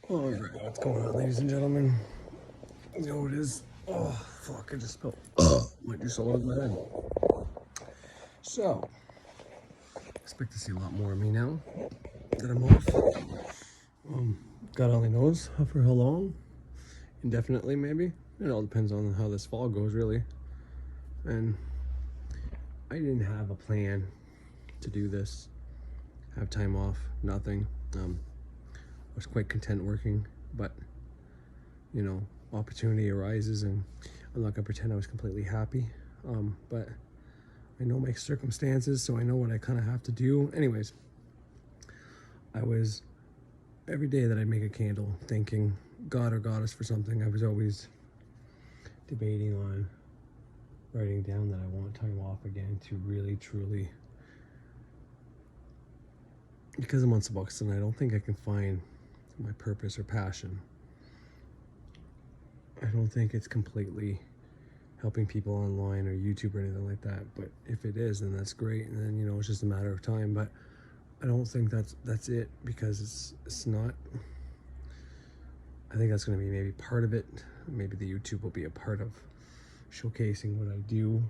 All right, what's going on, ladies and gentlemen? You know what it is? Oh, fuck, I just spilled. Might do so on my head. So, expect to see a lot more of me now that I'm off. God only knows for how long. Indefinitely, maybe. It all depends on how this fall goes, really. And I didn't have a plan to do this. Have time off, nothing. I was quite content working, but you know, opportunity arises, and I'm not gonna pretend I was completely happy. But I know my circumstances, so I know what I kind of have to do. Anyways, I was every day that I'd make a candle, thanking God or Goddess for something. I was always debating on writing down that I want time off again to really, truly, because I'm on Suboxone, I don't think I can find my purpose or passion. I don't think it's completely helping people online or YouTube or anything like that. But if it is, then that's great. And then, you know, it's just a matter of time. But I don't think that's it, because it's not. I think that's going to be maybe part of it. Maybe the YouTube will be a part of showcasing what I do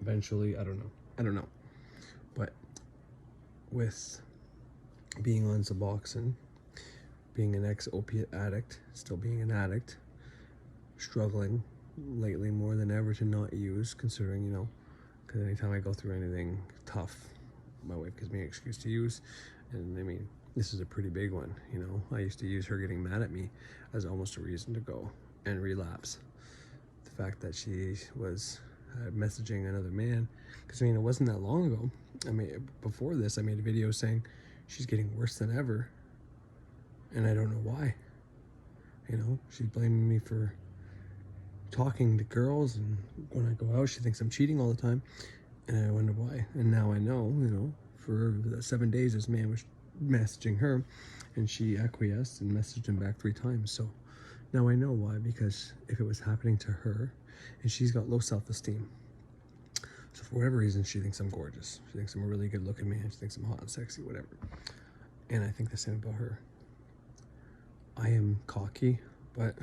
eventually. I don't know. But with being on Suboxone, being an ex-opiate addict, still being an addict, struggling lately more than ever to not use, considering, you know, because anytime I go through anything tough, my wife gives me an excuse to use. And I mean, this is a pretty big one, you know. I used to use her getting mad at me as almost a reason to go and relapse. The fact that she was messaging another man, because I mean, it wasn't that long ago. I mean, before this, I made a video saying she's getting worse than ever, and I don't know why. You know, she's blaming me for talking to girls, and when I go out, she thinks I'm cheating all the time, and I wonder why. And now I know, you know, for the 7 days this man was messaging her, and she acquiesced and messaged him back 3 times. So now I know why, because if it was happening to her, and she's got low self-esteem, so for whatever reason she thinks I'm gorgeous, she thinks I'm a really good looking man, she thinks I'm hot and sexy, whatever. And I think the same about her. I am cocky, but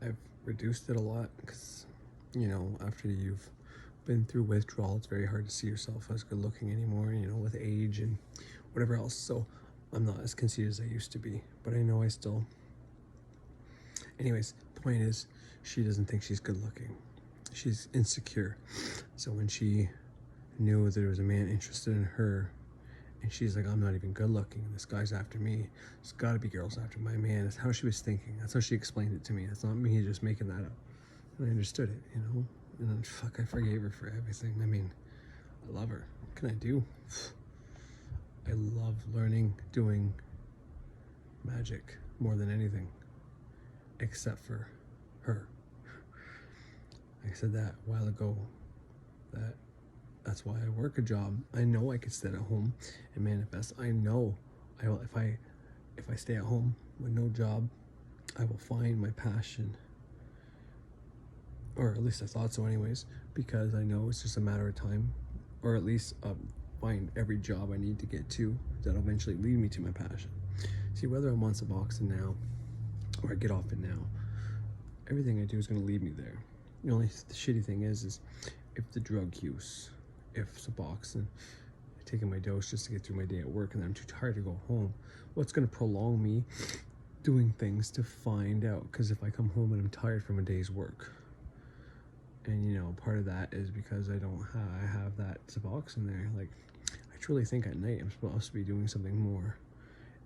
I've reduced it a lot, because, you know, after you've been through withdrawal, it's very hard to see yourself as good looking anymore, you know, with age and whatever else. So I'm not as conceited as I used to be, but I know I still. Anyways, the point is, she doesn't think she's good looking. She's insecure. So when she knew that there was a man interested in her, and she's like, I'm not even good looking, this guy's after me, there's gotta be girls after my man. That's how she was thinking. That's how she explained it to me. It's not me just making that up. And I understood it, you know? And then, fuck, I forgave her for everything. I mean, I love her. What can I do? I love learning, doing magic more than anything, except for her. I said that a while ago, that's why I work a job. I know I could sit at home and manifest. I know I will, if I stay at home with no job, I will find my passion. Or at least I thought so anyways, because I know it's just a matter of time, or at least find every job I need to get to that'll eventually lead me to my passion. See, whether I'm on Suboxone now or I get off it now, everything I do is going to lead me there. The only shitty thing is if the drug use, if Suboxone, taking my dose just to get through my day at work, and then I'm too tired to go home, what's going to prolong me doing things to find out? Because if I come home and I'm tired from a day's work, and you know, part of that is because I have that Suboxone there. Like, I truly think at night I'm supposed to be doing something more,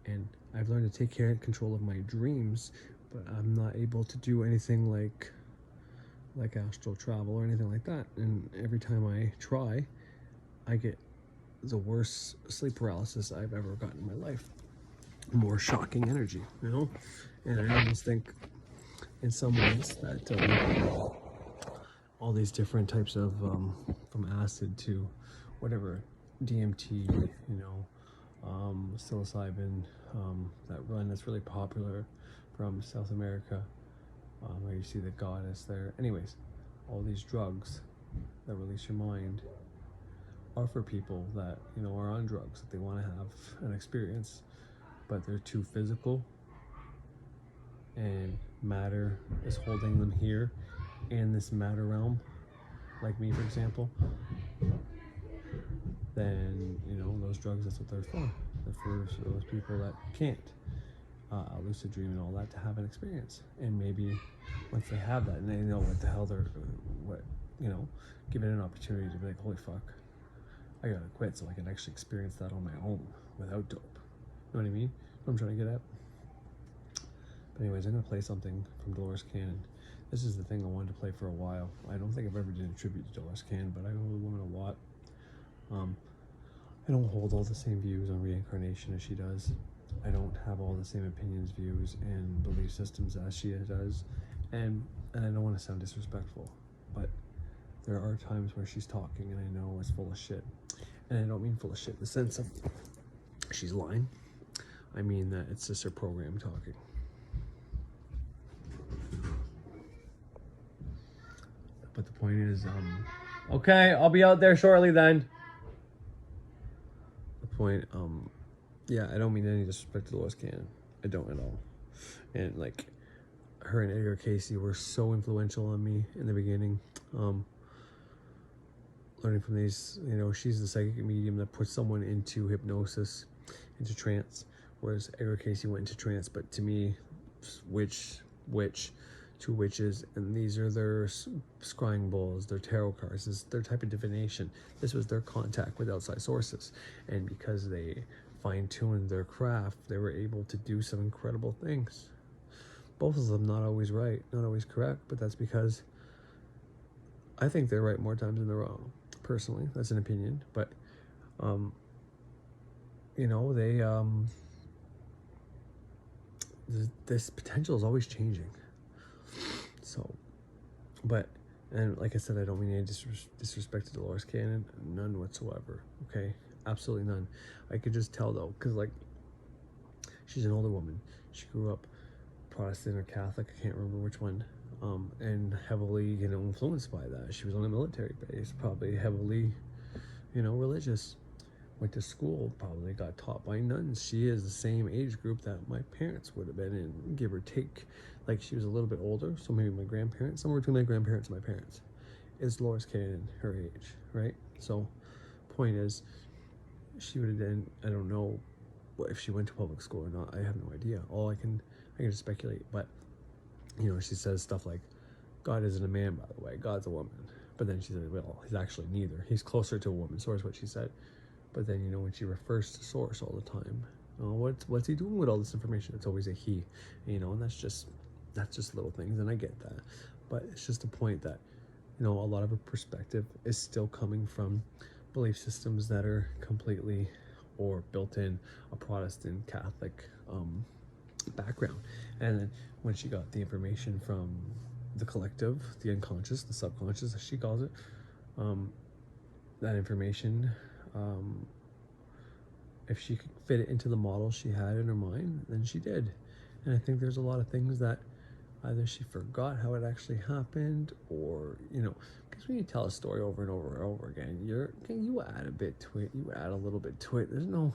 and I've learned to take care and control of my dreams, but I'm not able to do anything like astral travel or anything like that. And every time I try, I get the worst sleep paralysis I've ever gotten in my life. More shocking energy, you know? And I almost think in some ways that all these different types of, from acid to whatever, DMT, you know, psilocybin, that run that's really popular from South America, where you see the goddess there. Anyways, all these drugs that release your mind are for people that, you know, are on drugs, that they want to have an experience, but they're too physical and matter is holding them here in this matter realm, like me, for example, then, you know, those drugs, that's what they're for. They're for those people that can't lucid dream and all that to have an experience. And maybe once they have that and they know what the hell what, you know, give it an opportunity to be like, holy fuck, I gotta quit so I can actually experience that on my own without dope. You know what I mean? What I'm trying to get at. But anyways, I'm gonna play something from Delores Cannon. This is the thing I wanted to play for a while. I don't think I've ever did a tribute to Delores Cannon, but I know the woman a lot. I don't hold all the same views on reincarnation as she does. I don't have all the same opinions, views, and belief systems as she does. And I don't want to sound disrespectful, but there are times where she's talking and I know it's full of shit. And I don't mean full of shit in the sense of she's lying. I mean that it's just her program talking. But the point is, okay, I'll be out there shortly then. The point, yeah, I don't mean any disrespect to Delores Cannon. I don't at all. And like, her and Edgar Casey were so influential on me in the beginning. Learning from these, you know, she's the psychic medium that puts someone into hypnosis, into trance, whereas Edgar Casey went into trance. But to me, witch, two witches, and these are their scrying bowls, their tarot cards, this is their type of divination. This was their contact with outside sources, and because they fine-tuned their craft, they were able to do some incredible things. Both of them not always right, not always correct, but that's because I think they're right more times than they're wrong. Personally, that's an opinion, but you know, they this potential is always changing. So, but, and like I said, I don't mean any disrespect to Delores Cannon, none whatsoever. Okay, absolutely none. I could just tell though, because like, she's an older woman. She grew up Protestant or Catholic, I can't remember which one, and heavily, you know, influenced by that. She was on a military base, probably heavily, you know, religious. Went to school, probably got taught by nuns. She is the same age group that my parents would have been in, give or take. Like, she was a little bit older, so maybe my grandparents, somewhere between my grandparents and my parents, is Delores Cannon her age, right? So, point is, she would have been, I don't know if she went to public school or not. I have no idea. I can just speculate. But, you know, she says stuff like, God isn't a man, by the way. God's a woman. But then she said, well, he's actually neither. He's closer to a woman. So is what she said. But then, you know, when she refers to source all the time, what's he doing with all this information? It's always a he, you know, and that's just little things, and I get that. But it's just a point that, you know, a lot of her perspective is still coming from belief systems that are completely or built in a Protestant Catholic background. And then when she got the information from the collective, the unconscious, the subconscious, as she calls it, that information, if she could fit it into the model she had in her mind, then she did. And I think there's a lot of things that either she forgot how it actually happened, or, you know, because when you tell a story over and over and over again, you add a bit to it, you add a little bit to it. There's no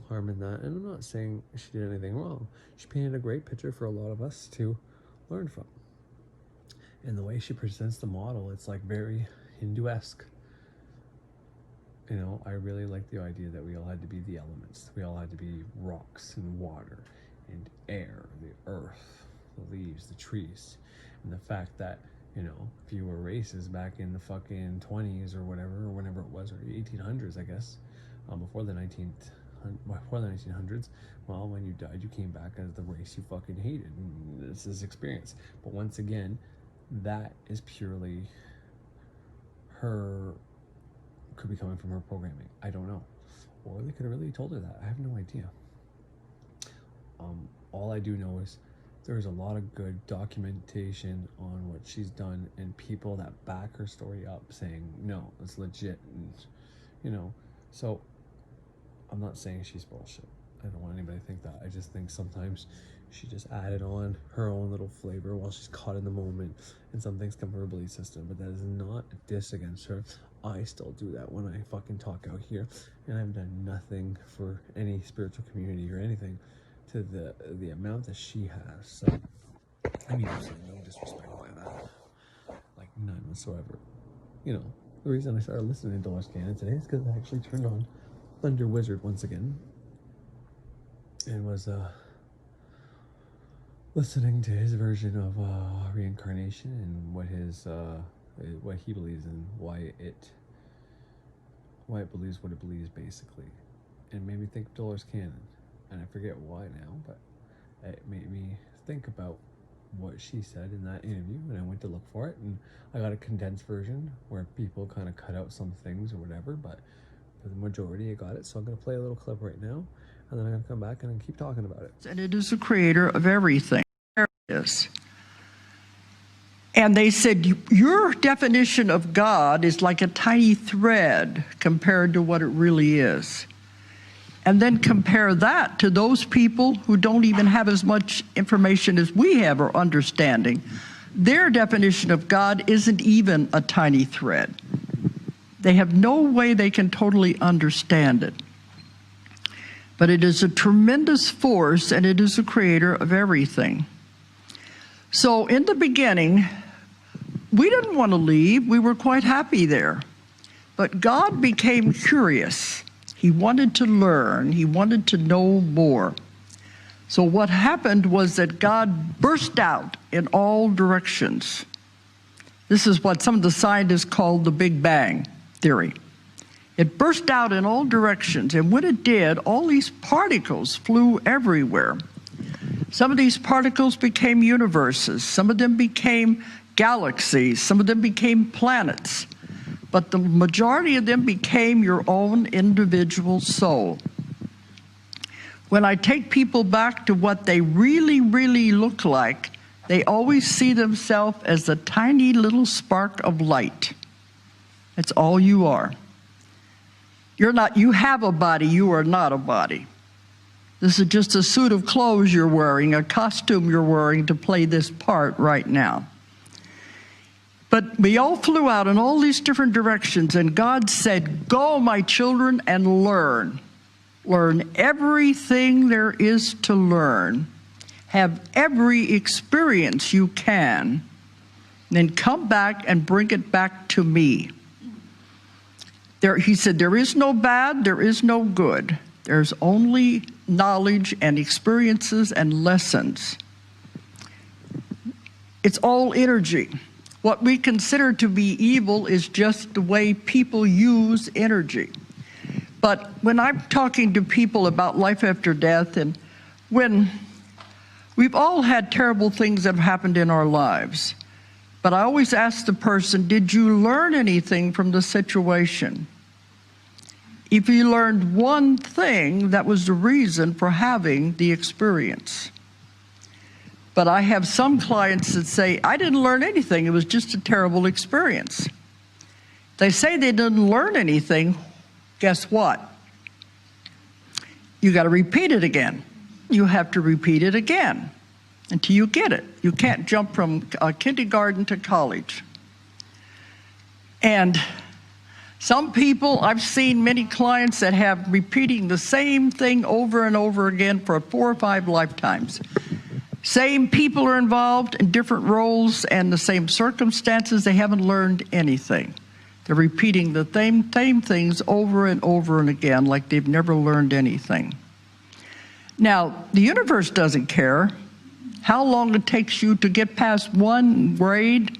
harm in that. And I'm not saying she did anything wrong. She painted a great picture for a lot of us to learn from. And the way she presents the model, it's like very Hindu-esque. You know, I really like the idea that we all had to be the elements. We all had to be rocks and water and air, the earth, the leaves, the trees. And the fact that, you know, if you were racist back in the fucking 20s or whatever, or whenever it was, or 1800s, I guess, before the 1900s, well, when you died, you came back as the race you fucking hated. And it's this experience. But once again, that is purely her, could be coming from her programming. I don't know. Or they could have really told her that. I have no idea. All I do know is there's a lot of good documentation on what she's done, and people that back her story up saying, no, it's legit. And, you know, so I'm not saying she's bullshit. I don't want anybody to think that. I just think sometimes she just added on her own little flavor while she's caught in the moment, and some things come from her belief system, but that is not a diss against her. I still do that when I fucking talk out here, and I've done nothing for any spiritual community or anything to the amount that she has. So I mean, absolutely no disrespect by that. Like, none whatsoever. You know, the reason I started listening to Delores Cannon today is because I actually turned on Thunder Wizard once again. And was, listening to his version of, reincarnation and what he believes in, why it believes what it believes, basically. And it made me think of Delores Cannon. And I forget why now, but it made me think about what she said in that interview, and I went to look for it, and I got a condensed version where people kind of cut out some things or whatever, but for the majority I got it. So I'm going to play a little clip right now, and then I'm going to come back and keep talking about it. And it is the creator of everything. There it is. And they said, your definition of God is like a tiny thread compared to what it really is. And then compare that to those people who don't even have as much information as we have or understanding. Their definition of God isn't even a tiny thread. They have no way they can totally understand it. But it is a tremendous force, and it is the creator of everything. So in the beginning, we didn't want to leave. We were quite happy there. But God became curious. He wanted to learn. He wanted to know more. So what happened was that God burst out in all directions. This is what some of the scientists call the Big Bang theory. It burst out in all directions, and when it did, all these particles flew everywhere. Some of these particles became universes. Some of them became galaxies. Some of them became planets. But the majority of them became your own individual soul. When I take people back to what they really, really look like, they always see themselves as a tiny little spark of light. That's all you are. You're not, you have a body, you are not a body. This is just a suit of clothes you're wearing, a costume you're wearing to play this part right now. But we all flew out in all these different directions, and God said, go, my children, and learn. Learn everything there is to learn. Have every experience you can. Then come back and bring it back to me. He said, there is no bad, there is no good. There's only knowledge and experiences and lessons. It's all energy. What we consider to be evil is just the way people use energy. But when I'm talking to people about life after death, and when we've all had terrible things that have happened in our lives, but I always ask the person, did you learn anything from the situation? If you learned one thing, that was the reason for having the experience. But I have some clients that say, I didn't learn anything, it was just a terrible experience. They say they didn't learn anything, guess what? You got to repeat it again. You have to repeat it again until you get it. You can't jump from kindergarten to college. And some people, I've seen many clients that have repeating the same thing over and over again for 4 or 5 lifetimes. Same people are involved in different roles and the same circumstances. They haven't learned anything. They're repeating the same things over and over and again like they've never learned anything. Now, the universe doesn't care how long it takes you to get past one grade,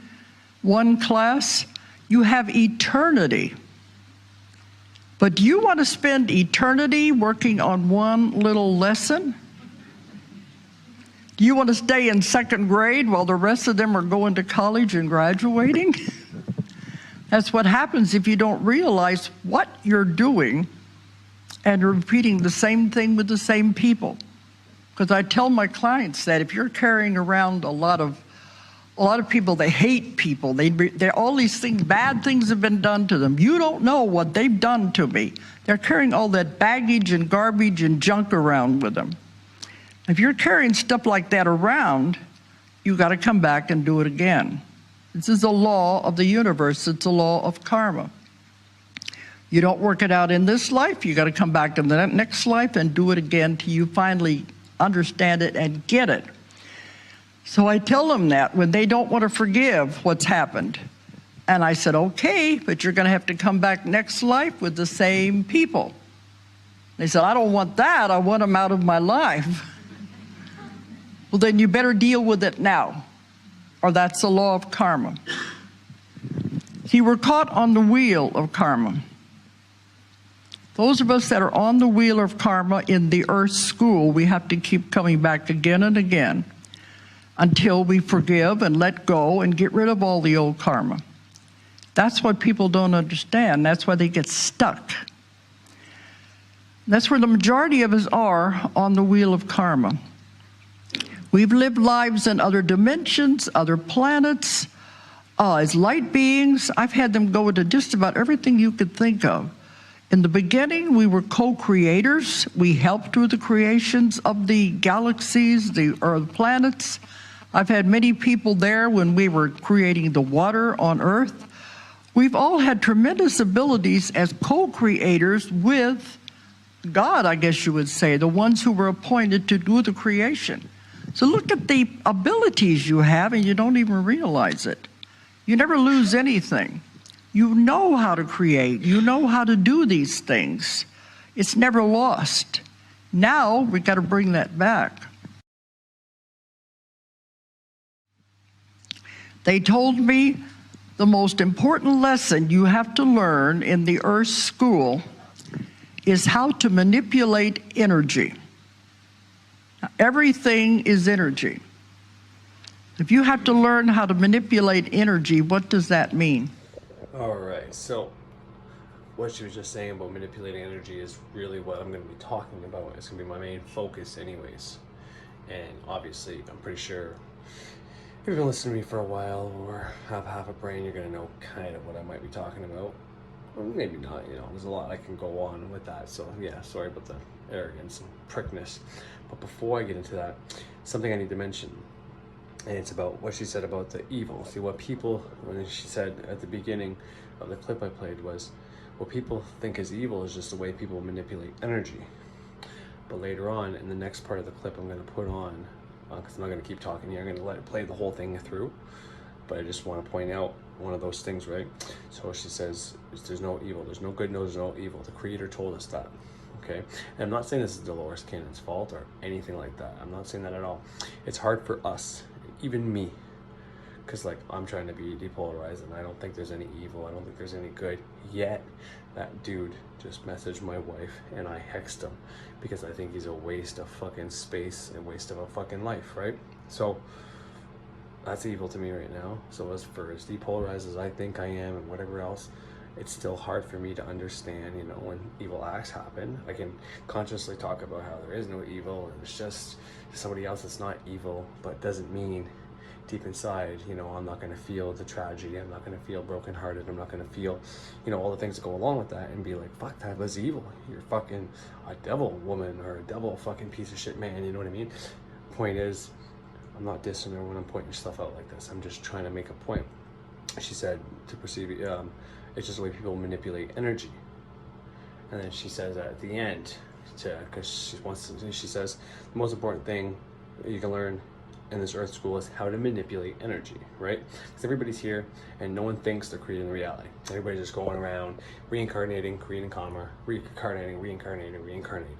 one class. You have eternity. But do you want to spend eternity working on one little lesson? Do you want to stay in 2nd grade while the rest of them are going to college and graduating? That's what happens if you don't realize what you're doing and repeating the same thing with the same people. Because I tell my clients that if you're carrying around a lot of people, they hate people. All these things, bad things have been done to them. You don't know what they've done to me. They're carrying all that baggage and garbage and junk around with them. If you're carrying stuff like that around, you got to come back and do it again. This is a law of the universe. It's a law of karma. You don't work it out in this life, you got to come back in the next life and do it again till you finally understand it and get it. So I tell them that when they don't want to forgive what's happened. And I said, okay, but you're going to have to come back next life with the same people. They said, I don't want that. I want them out of my life. Well, then you better deal with it now, or that's the law of karma. See, we're caught on the wheel of karma. Those of us that are on the wheel of karma in the earth school, we have to keep coming back again and again until we forgive and let go and get rid of all the old karma. That's what people don't understand. That's why they get stuck. That's where the majority of us are on the wheel of karma. We've lived lives in other dimensions, other planets, as light beings. I've had them go into just about everything you could think of. In the beginning, we were co-creators. We helped with the creations of the galaxies, or the planets. I've had many people there when we were creating the water on Earth. We've all had tremendous abilities as co-creators with God, I guess you would say, the ones who were appointed to do the creation. So look at the abilities you have, and you don't even realize it. You never lose anything. You know how to create. You know how to do these things. It's never lost. Now we've got to bring that back. They told me the most important lesson you have to learn in the Earth School is how to manipulate energy. Now, everything is energy. If you have to learn how to manipulate energy, what does that mean? All right, so what she was just saying about manipulating energy is really what I'm going to be talking about. It's going to be my main focus anyways. And obviously, I'm pretty sure if you've been listening to me for a while or have half a brain, you're going to know kind of what I might be talking about. Or maybe not, there's a lot I can go on with that. So yeah, sorry about the arrogance and prickness. But before I get into that, something I need to mention. And it's about what she said about the evil. See, what people, when she said at the beginning of the clip I played was, what people think is evil is just the way people manipulate energy. But later on, in the next part of the clip I'm going to put on, because I'm not going to keep talking here, I'm going to let it play the whole thing through. But I just want to point out one of those things, right? So she says, there's no evil, there's no good, no, there's no evil. The Creator told us that. Okay, and I'm not saying this is Delores Cannon's fault or anything like that. I'm not saying that at all. It's hard for us, even me, because I'm trying to be depolarized and I don't think there's any evil, I don't think there's any good. Yet that dude just messaged my wife and I hexed him because I think he's a waste of fucking space and waste of a fucking life, right? So that's evil to me right now. So as depolarized as I think I am and whatever else, it's still hard for me to understand, when evil acts happen. I can consciously talk about how there is no evil and it's just somebody else that's not evil, but doesn't mean deep inside, I'm not going to feel the tragedy. I'm not going to feel brokenhearted. I'm not going to feel, all the things that go along with that and be like, fuck, that was evil. You're fucking a devil woman or a devil fucking piece of shit man. You know what I mean? Point is, I'm not dissing her when I'm pointing stuff out like this. I'm just trying to make a point. She said to perceive, it's just the way people manipulate energy. And then she says at the end, because she says the most important thing you can learn in this Earth School is how to manipulate energy, right? Because everybody's here and no one thinks they're creating reality. Everybody's just going around reincarnating, creating karma, reincarnating.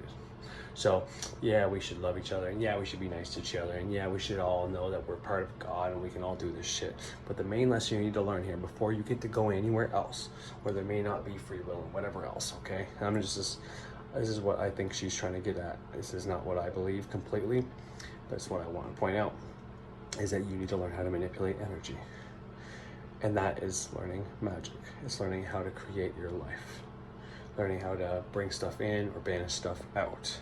So yeah, we should love each other, and yeah, we should be nice to each other, and yeah, we should all know that we're part of God and we can all do this shit. But the main lesson you need to learn here before you get to go anywhere else, where there may not be free will and whatever else, okay? And this is what I think she's trying to get at. This is not what I believe completely, but it's what I want to point out, is that you need to learn how to manipulate energy. And that is learning magic. It's learning how to create your life. Learning how to bring stuff in or banish stuff out.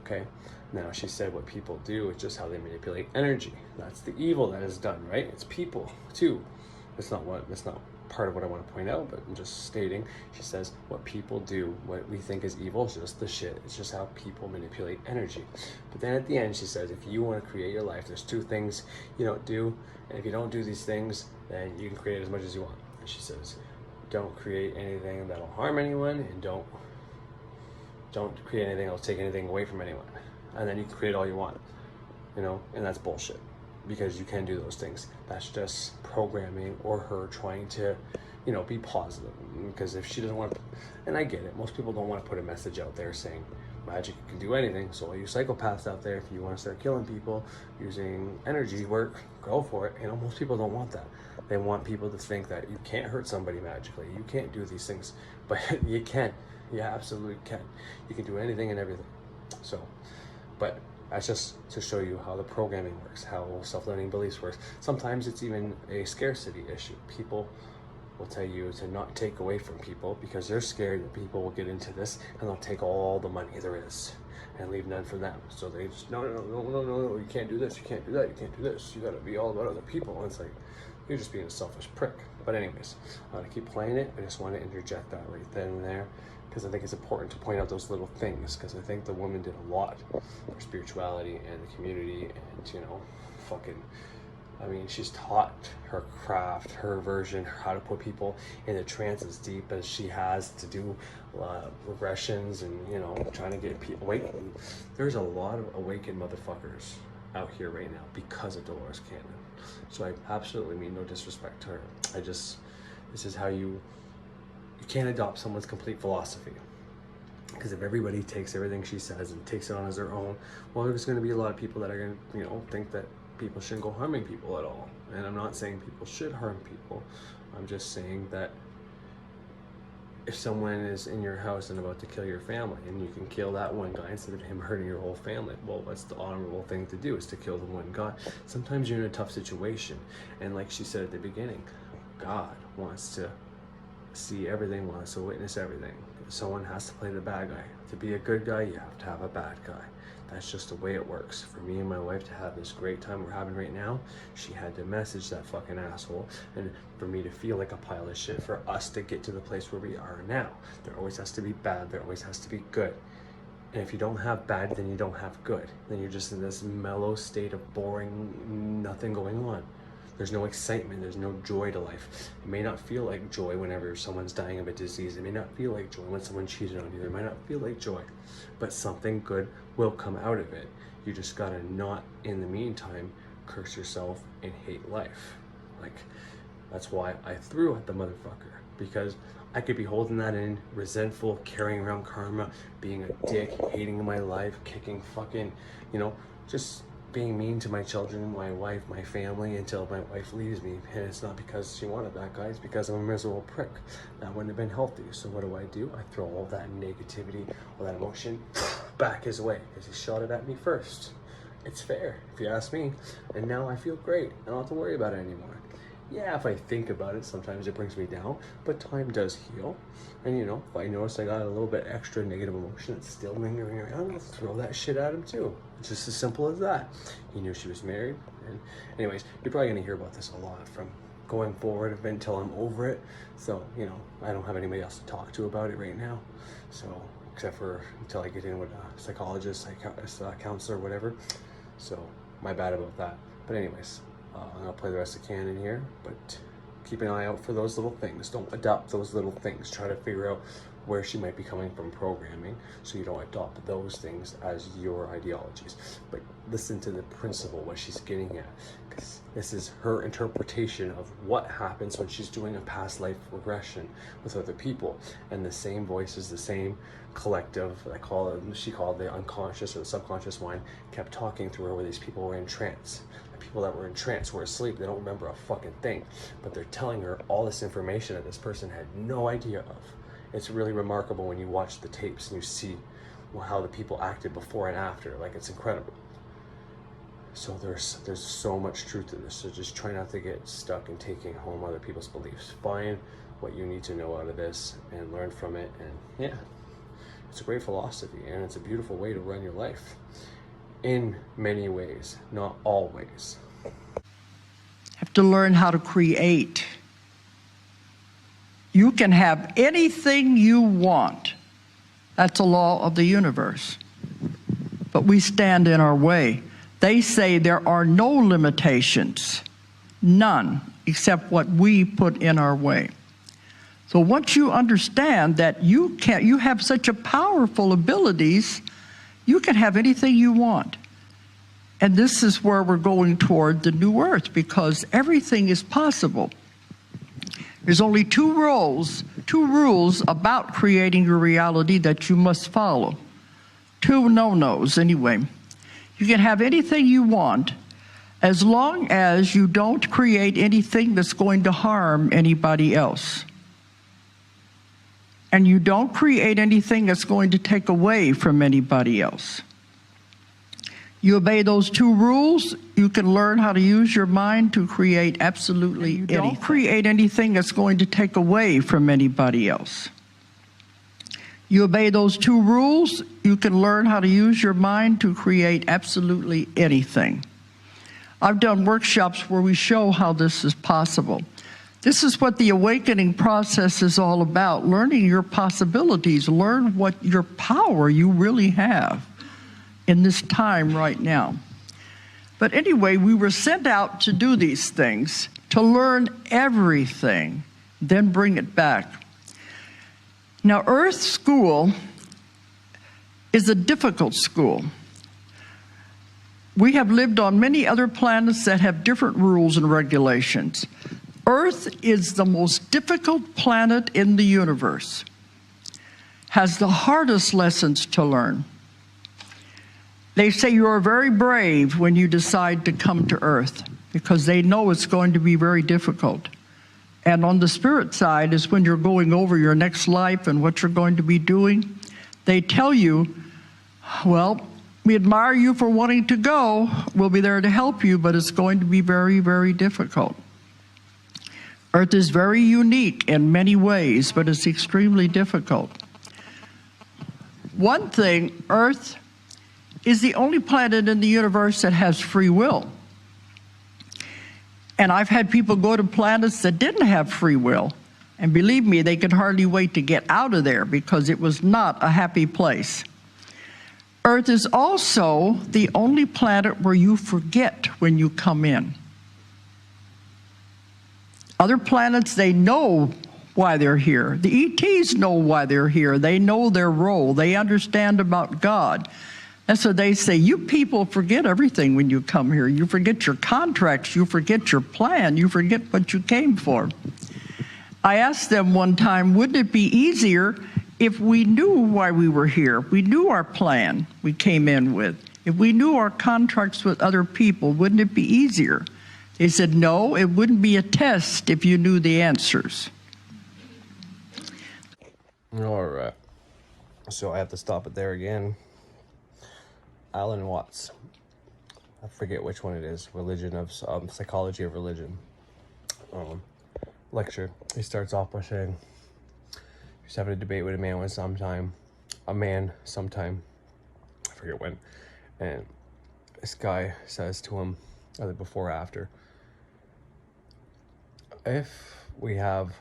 Okay, now she said what people do is just how they manipulate energy. That's the evil that is done, right? It's people too. That's not part of what I want to point out, but I'm just stating. She says what people do, what we think is evil, is just the shit. It's just how people manipulate energy. But then at the end, she says, if you want to create your life, there's two things you don't do, and if you don't do these things, then you can create as much as you want. And she says, don't create anything that'll harm anyone, and don't create anything that'll take anything away from anyone. And then you can create all you want, and that's bullshit. because you can do those things. That's just programming or her trying to, you know, be positive. Because if she doesn't want to, and I get it, most people don't want to put a message out there saying magic can do anything. So all you psychopaths out there, if you want to start killing people using energy work, go for it. You know, most people don't want that. They want people to think that you can't hurt somebody magically. You can't do these things, but you can. You absolutely can. You can do anything and everything. So, but that's just to show you how the programming works, how self-learning beliefs works. Sometimes it's even a scarcity issue. People will tell you to not take away from people because they're scared that people will get into this and they'll take all the money there is and leave none for them. So they just, no, you can't do this, you can't do that, you can't do this. You gotta be all about other people. And it's like, you're just being a selfish prick. But anyways, I'm gonna keep playing it. I just want to interject that right then and there because I think it's important to point out those little things, because I think the woman did a lot for spirituality and the community, and you know, I mean, she's taught her craft, her version, how to put people in a trance as deep as she has to do regressions and, you know, trying to get people awakened. There's a lot of awakened motherfuckers out here right now because of Delores Cannon. So I absolutely mean no disrespect to her. This is how you can't adopt someone's complete philosophy. Because if everybody takes everything she says and takes it on as their own, well, there's going to be a lot of people that are going to, you know, think that people shouldn't go harming people at all. And I'm not saying people should harm people. I'm just saying that if someone is in your house and about to kill your family, and you can kill that one guy instead of him hurting your whole family, well, that's the honorable thing to do, is to kill the one guy. Sometimes you're in a tough situation, and like she said at the beginning, God wants to see everything, wants to witness everything. Someone has to play the bad guy. To be a good guy, you have to have a bad guy. That's just the way it works. For me and my wife to have this great time we're having right now, she had to message that fucking asshole, and for me to feel like a pile of shit, for us to get to the place where we are now. There always has to be bad, there always has to be good. And if you don't have bad, then you don't have good. Then you're just in this mellow state of boring, nothing going on. There's no excitement, there's no joy to life. It may not feel like joy whenever someone's dying of a disease. It may not feel like joy when someone cheated on you. It might not feel like joy, but something good will come out of it. You just gotta not, in the meantime, curse yourself and hate life. Like, that's why I threw at the motherfucker, because I could be holding that in, resentful, carrying around karma, being a dick, hating my life, kicking fucking, you know, just being mean to my children, my wife, my family, until my wife leaves me. And it's not because she wanted that, guys, because I'm a miserable prick. That wouldn't have been healthy. So what do? I throw all that negativity, all that emotion back his way, because he shot it at me first. It's fair, if you ask me. And now I feel great. I don't have to worry about it anymore. Yeah, if I think about it, sometimes it brings me down, but time does heal. And you know, if I notice I got a little bit extra negative emotion that's still lingering around, I'll throw that shit at him too. It's just as simple as that. He knew she was married. And anyways, you're probably gonna hear about this a lot from going forward until I'm over it. So, you know, I don't have anybody else to talk to about it right now. So, except for until I get in with a psychologist, counselor, whatever. So, my bad about that. But anyways, I'm gonna play the rest of Canon here, but keep an eye out for those little things. Don't adopt those little things. Try to figure out where she might be coming from programming, so you don't adopt those things as your ideologies. But listen to the principle, what she's getting at, because this is her interpretation of what happens when she's doing a past life regression with other people. And the same voices, the same collective, she called the unconscious or the subconscious mind, kept talking through her where these people were in trance. The people that were in trance were asleep. They don't remember a fucking thing, but they're telling her all this information that this person had no idea of. It's really remarkable when you watch the tapes and you see how the people acted before and after. Like, it's incredible. So there's so much truth to this. So just try not to get stuck in taking home other people's beliefs. Find what you need to know out of this and learn from it. And yeah, it's a great philosophy, and it's a beautiful way to run your life in many ways, not always. Have to learn how to create. You can have anything you want. That's a law of the universe. But we stand in our way. They say there are no limitations, none, except what we put in our way. So once you understand that you have such a powerful abilities, you can have anything you want. And this is where we're going toward the new earth, because everything is possible. There's only two rules about creating your reality that you must follow. Two no-nos, anyway. You can have anything you want as long as you don't create anything that's going to harm anybody else. And you don't create anything that's going to take away from anybody else. You obey those two rules, you can learn how to use your mind to create absolutely anything. Don't create anything that's going to take away from anybody else. You obey those two rules, you can learn how to use your mind to create absolutely anything. I've done workshops where we show how this is possible. This is what the awakening process is all about, learning your possibilities, learn what your power you really have in this time right now. But anyway, we were sent out to do these things, to learn everything, then bring it back. Now, Earth School is a difficult school. We have lived on many other planets that have different rules and regulations. Earth is the most difficult planet in the universe, has the hardest lessons to learn. They say you are very brave when you decide to come to Earth, because they know it's going to be very difficult. And on the spirit side is when you're going over your next life and what you're going to be doing. They tell you, well, we admire you for wanting to go. We'll be there to help you, but it's going to be very, very difficult. Earth is very unique in many ways, but it's extremely difficult. One thing, Earth is the only planet in the universe that has free will. And I've had people go to planets that didn't have free will, and believe me, they could hardly wait to get out of there because it was not a happy place. Earth is also the only planet where you forget when you come in. Other planets, they know why they're here. The ETs know why they're here. They know their role. They understand about God. And so they say, you people forget everything when you come here. You forget your contracts. You forget your plan. You forget what you came for. I asked them one time, wouldn't it be easier if we knew why we were here? We knew our plan we came in with. If we knew our contracts with other people, wouldn't it be easier? They said, no, it wouldn't be a test if you knew the answers. All right. So I have to stop it there again. Alan Watts, I forget which one it is, Psychology of Religion lecture. He starts off by saying he's having a debate with a man sometime, I forget when, and this guy says to him, either before or after, if we have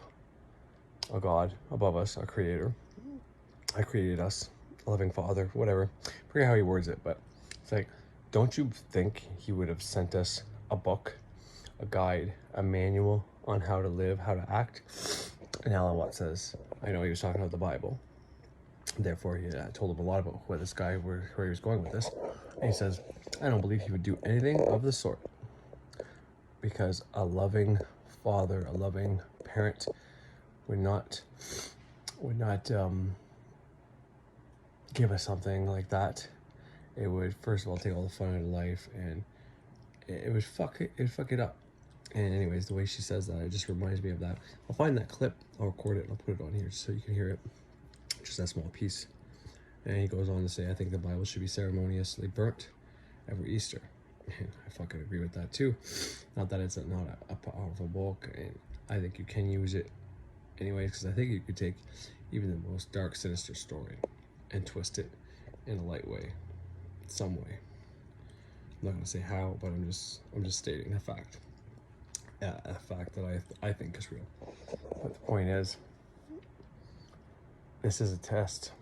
a God above us, a creator, I created us, a living father, whatever, I forget how he words it, but it's like, don't you think he would have sent us a book, a guide, a manual on how to live, how to act? And Alan Watts says, I know he was talking about the Bible, therefore he told him a lot about where he was going with this, and he says, I don't believe he would do anything of the sort, because a loving father, a loving parent would not give us something like that. It would, first of all, take all the fun out of life, and it would fuck it up. And anyways, the way she says that, it just reminds me of that. I'll find that clip, I'll record it, and I'll put it on here so you can hear it. Just that small piece. And he goes on to say, I think the Bible should be ceremoniously burnt every Easter. And I fucking agree with that too. Not that it's not a powerful book, and I think you can use it anyways, because I think you could take even the most dark, sinister story and twist it in a light way, some way. I'm not gonna say how, but I'm just stating a fact. A fact that I think is real. But the point is, this is a test.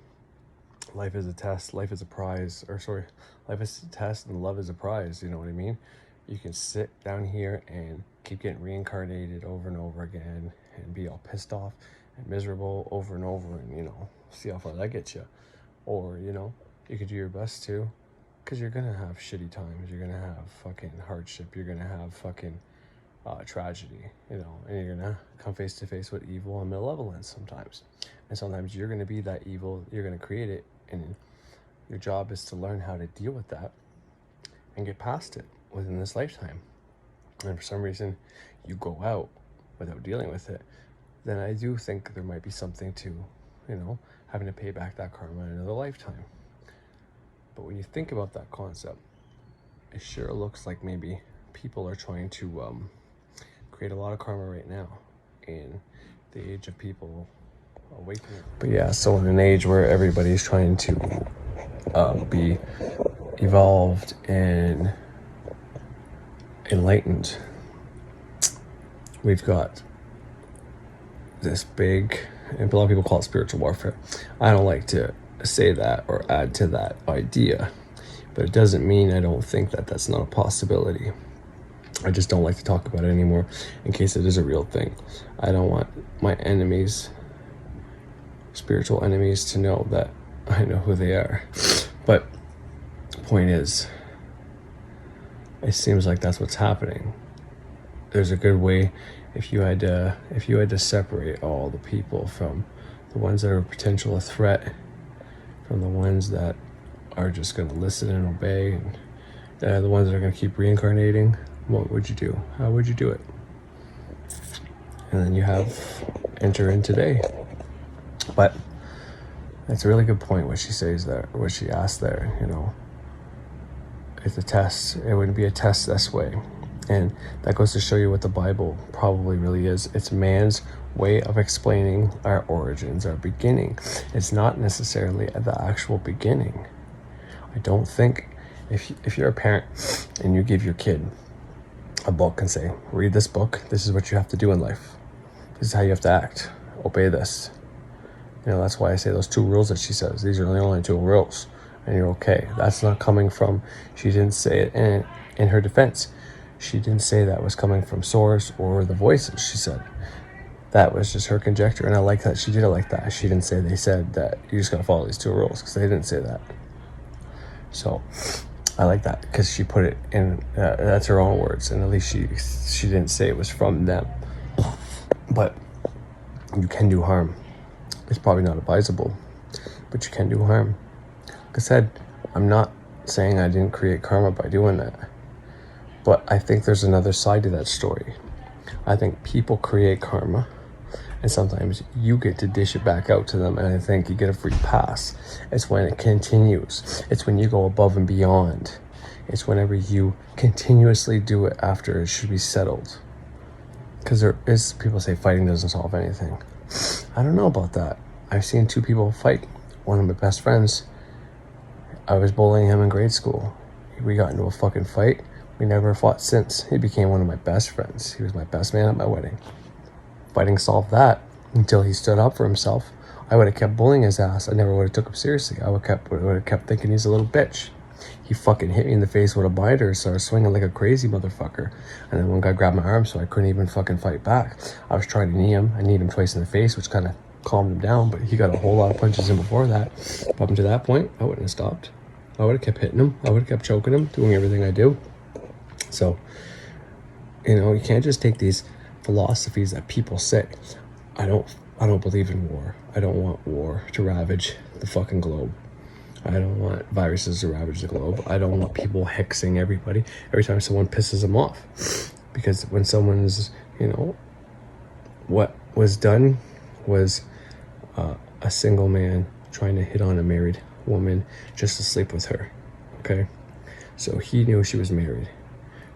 Life is a test. Life is a prize. Life is a test and love is a prize. You know what I mean? You can sit down here and keep getting reincarnated over and over again and be all pissed off and miserable over and over and, see how far that gets you. Or, you could do your best to Because you're gonna have shitty times, you're gonna have fucking hardship, you're gonna have fucking tragedy, you know, and you're gonna come face to face with evil and malevolence sometimes. And sometimes you're gonna be that evil, you're gonna create it, and your job is to learn how to deal with that and get past it within this lifetime. And for some reason you go out without dealing with it, then I do think there might be something to, you know, having to pay back that karma in another lifetime. But when you think about that concept, it sure looks like maybe people are trying to create a lot of karma right now in the age of people awakening. But yeah, so in an age where everybody's trying to be evolved and enlightened, we've got this big, and a lot of people call it spiritual warfare. I don't like to say that or add to that idea, but it doesn't mean I don't think that that's not a possibility. I just don't like to talk about it anymore in case it is a real thing. I don't want my enemies, spiritual enemies, to know that I know who they are. But the point is, it seems like that's what's happening. There's a good way if you had to separate all the people from the ones that are a potential threat, from the ones that are just going to listen and obey, and the ones that are going to keep reincarnating. What would you do? How would you do it? And then you have enter in today. But it's a really good point what she says there, what she asked there, you know. It's a test. It wouldn't be a test this way. And that goes to show you what the Bible probably really is. It's man's way of explaining our origins, our beginning. It's not necessarily at the actual beginning. I don't think if you're a parent and you give your kid a book and say, read this book, this is what you have to do in life. This is how you have to act. Obey this. You know, that's why I say those 2 rules that she says. These are the only 2 rules. And you're okay. That's not coming from, she didn't say it in her defense. She didn't say that was coming from source or the voices, she said. That was just her conjecture, and I like that she did it like that. She didn't say they said that you just gotta follow these 2 rules, because they didn't say that. So I like that, because she put it in, that's her own words, and at least she didn't say it was from them. But you can do harm. It's probably not advisable, but you can do harm. Like I said, I'm not saying I didn't create karma by doing that. But I think there's another side to that story. I think people create karma, and sometimes you get to dish it back out to them, and I think you get a free pass. It's when it continues. It's when you go above and beyond. It's whenever you continuously do it after it should be settled. Because there is, people say fighting doesn't solve anything. I don't know about that. I've seen 2 people fight. One of my best friends, I was bullying him in grade school. We got into a fucking fight. We never fought since. He became one of my best friends. He was my best man at my wedding. Fighting solved that until he stood up for himself. I would have kept bullying his ass. I never would have took him seriously. I would have kept thinking he's a little bitch. He fucking hit me in the face with a binder and started swinging like a crazy motherfucker. And then one guy grabbed my arm, so I couldn't even fucking fight back. I was trying to knee him. I kneed him twice in the face, which kind of calmed him down, but he got a whole lot of punches in before that. Up until that point, I wouldn't have stopped. I would have kept hitting him. I would have kept choking him, doing everything I do. So, you know, you can't just take these philosophies that people say. I don't believe in war. I don't want war to ravage the fucking globe. I don't want viruses to ravage the globe. I don't want people hexing everybody every time someone pisses them off. Because when someone's, you know, what was done was a single man trying to hit on a married woman just to sleep with her. Okay? So he knew she was married.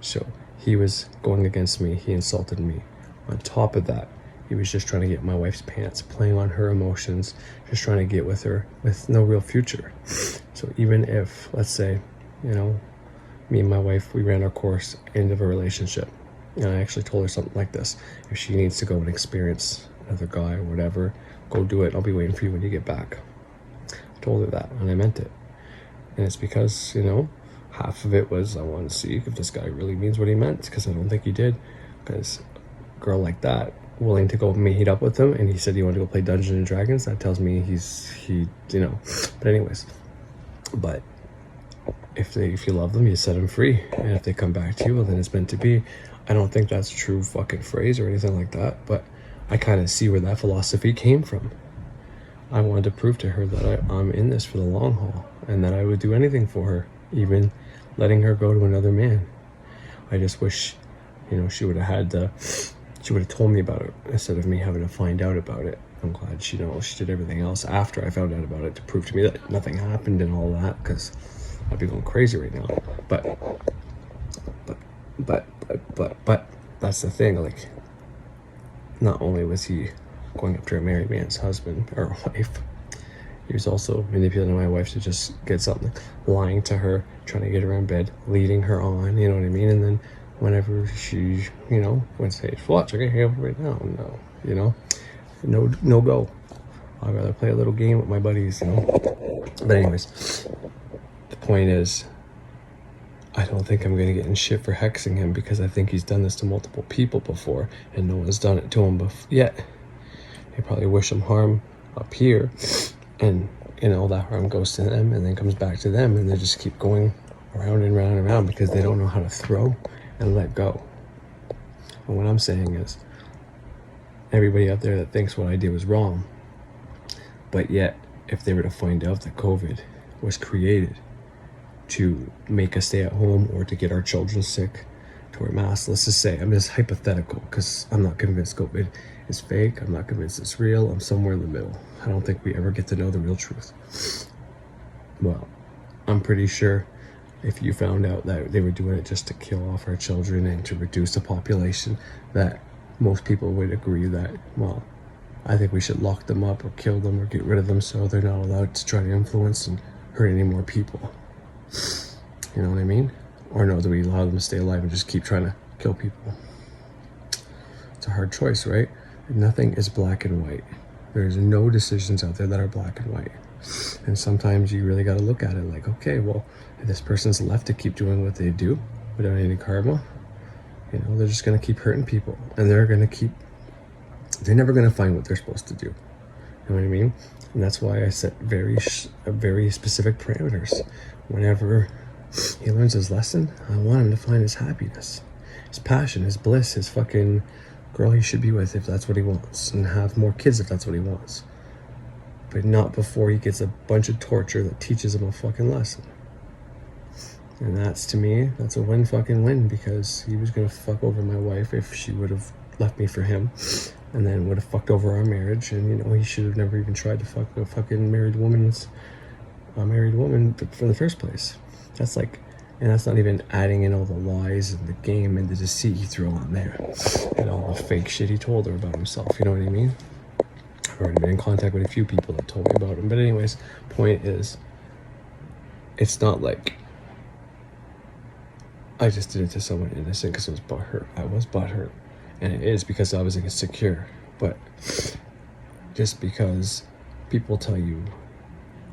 So he was going against me. He insulted me. On top of that, he was just trying to get my wife's pants, playing on her emotions, just trying to get with her with no real future. So even if, let's say, you know, me and my wife, we ran our course, end of a relationship, and I actually told her something like this: if she needs to go and experience another guy or whatever, go do it. I'll be waiting for you when you get back. I told her that, and I meant it. And it's because, you know, half of it was I wanted to see if this guy really means what he meant, because I don't think he did. Because a girl like that, willing to go meet up with him, and he said he wanted to go play Dungeons and Dragons, that tells me he, you know. But anyways, but if you love them, you set them free. And if they come back to you, well, then it's meant to be. I don't think that's a true fucking phrase or anything like that, but I kind of see where that philosophy came from. I wanted to prove to her that I'm in this for the long haul and that I would do anything for her, even letting her go to another man. I just wish, she would have told me about it instead of me having to find out about it. I'm glad she did everything else after I found out about it to prove to me that nothing happened and all that, because I'd be going crazy right now. But that's the thing, like, not only was he going after a married man's husband or wife, he was also manipulating my wife to just get something, lying to her, trying to get her in bed, leading her on, you know what I mean? And then whenever she, would say, watch, okay, here right now, no go. I'd rather play a little game with my buddies, But anyways, the point is, I don't think I'm going to get in shit for hexing him, because I think he's done this to multiple people before and no one's done it to him yet. They probably wish him harm up here, and that harm goes to them and then comes back to them, and they just keep going around and round and round because they don't know how to throw and let go. And what I'm saying is, everybody out there that thinks what I did was wrong, but yet if they were to find out that COVID was created to make us stay at home or to get our children sick, to wear masks, let's just say, I'm just hypothetical because I'm not convinced COVID is fake, I'm not convinced it's real, I'm somewhere in the middle. I don't think we ever get to know the real truth. Well, I'm pretty sure if you found out that they were doing it just to kill off our children and to reduce the population, that most people would agree that, well, I think we should lock them up or kill them or get rid of them so they're not allowed to try to influence and hurt any more people. You know what I mean? Or no, do we allow them to stay alive and just keep trying to kill people? It's a hard choice, right? Nothing is black and white. There's no decisions out there that are black and white. And sometimes you really got to look at it like, okay, well, if this person's left to keep doing what they do without any karma, they're just going to keep hurting people, and they're never going to find what they're supposed to do. You know what I mean? And that's why I set very specific parameters. Whenever he learns his lesson, I want him to find his happiness, his passion, his bliss, his fucking girl he should be with if that's what he wants, and have more kids if that's what he wants. But not before he gets a bunch of torture that teaches him a fucking lesson. And that's, to me, that's a win, because he was going to fuck over my wife if she would have left me for him, and then would have fucked over our marriage, and he should have never even tried to fuck a fucking married woman for the first place. That's not even adding in all the lies and the game and the deceit he threw on there, and all the fake shit he told her about himself, you know what I mean? I've already been in contact with a few people that told me about him, but anyways, point is, it's not like I just did it to someone innocent because it was butthurt. I was butthurt, and it is because I was insecure. But just because people tell you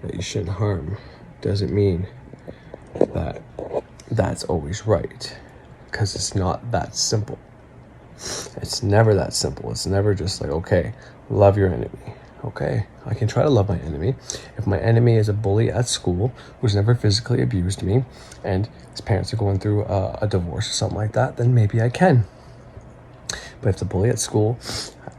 that you shouldn't harm doesn't mean that that's always right, because it's not that simple. It's never that simple. It's never just like, okay, love your enemy. Okay, I can try to love my enemy. If my enemy is a bully at school who's never physically abused me, and his parents are going through a divorce or something like that, then maybe I can. But if the bully at school,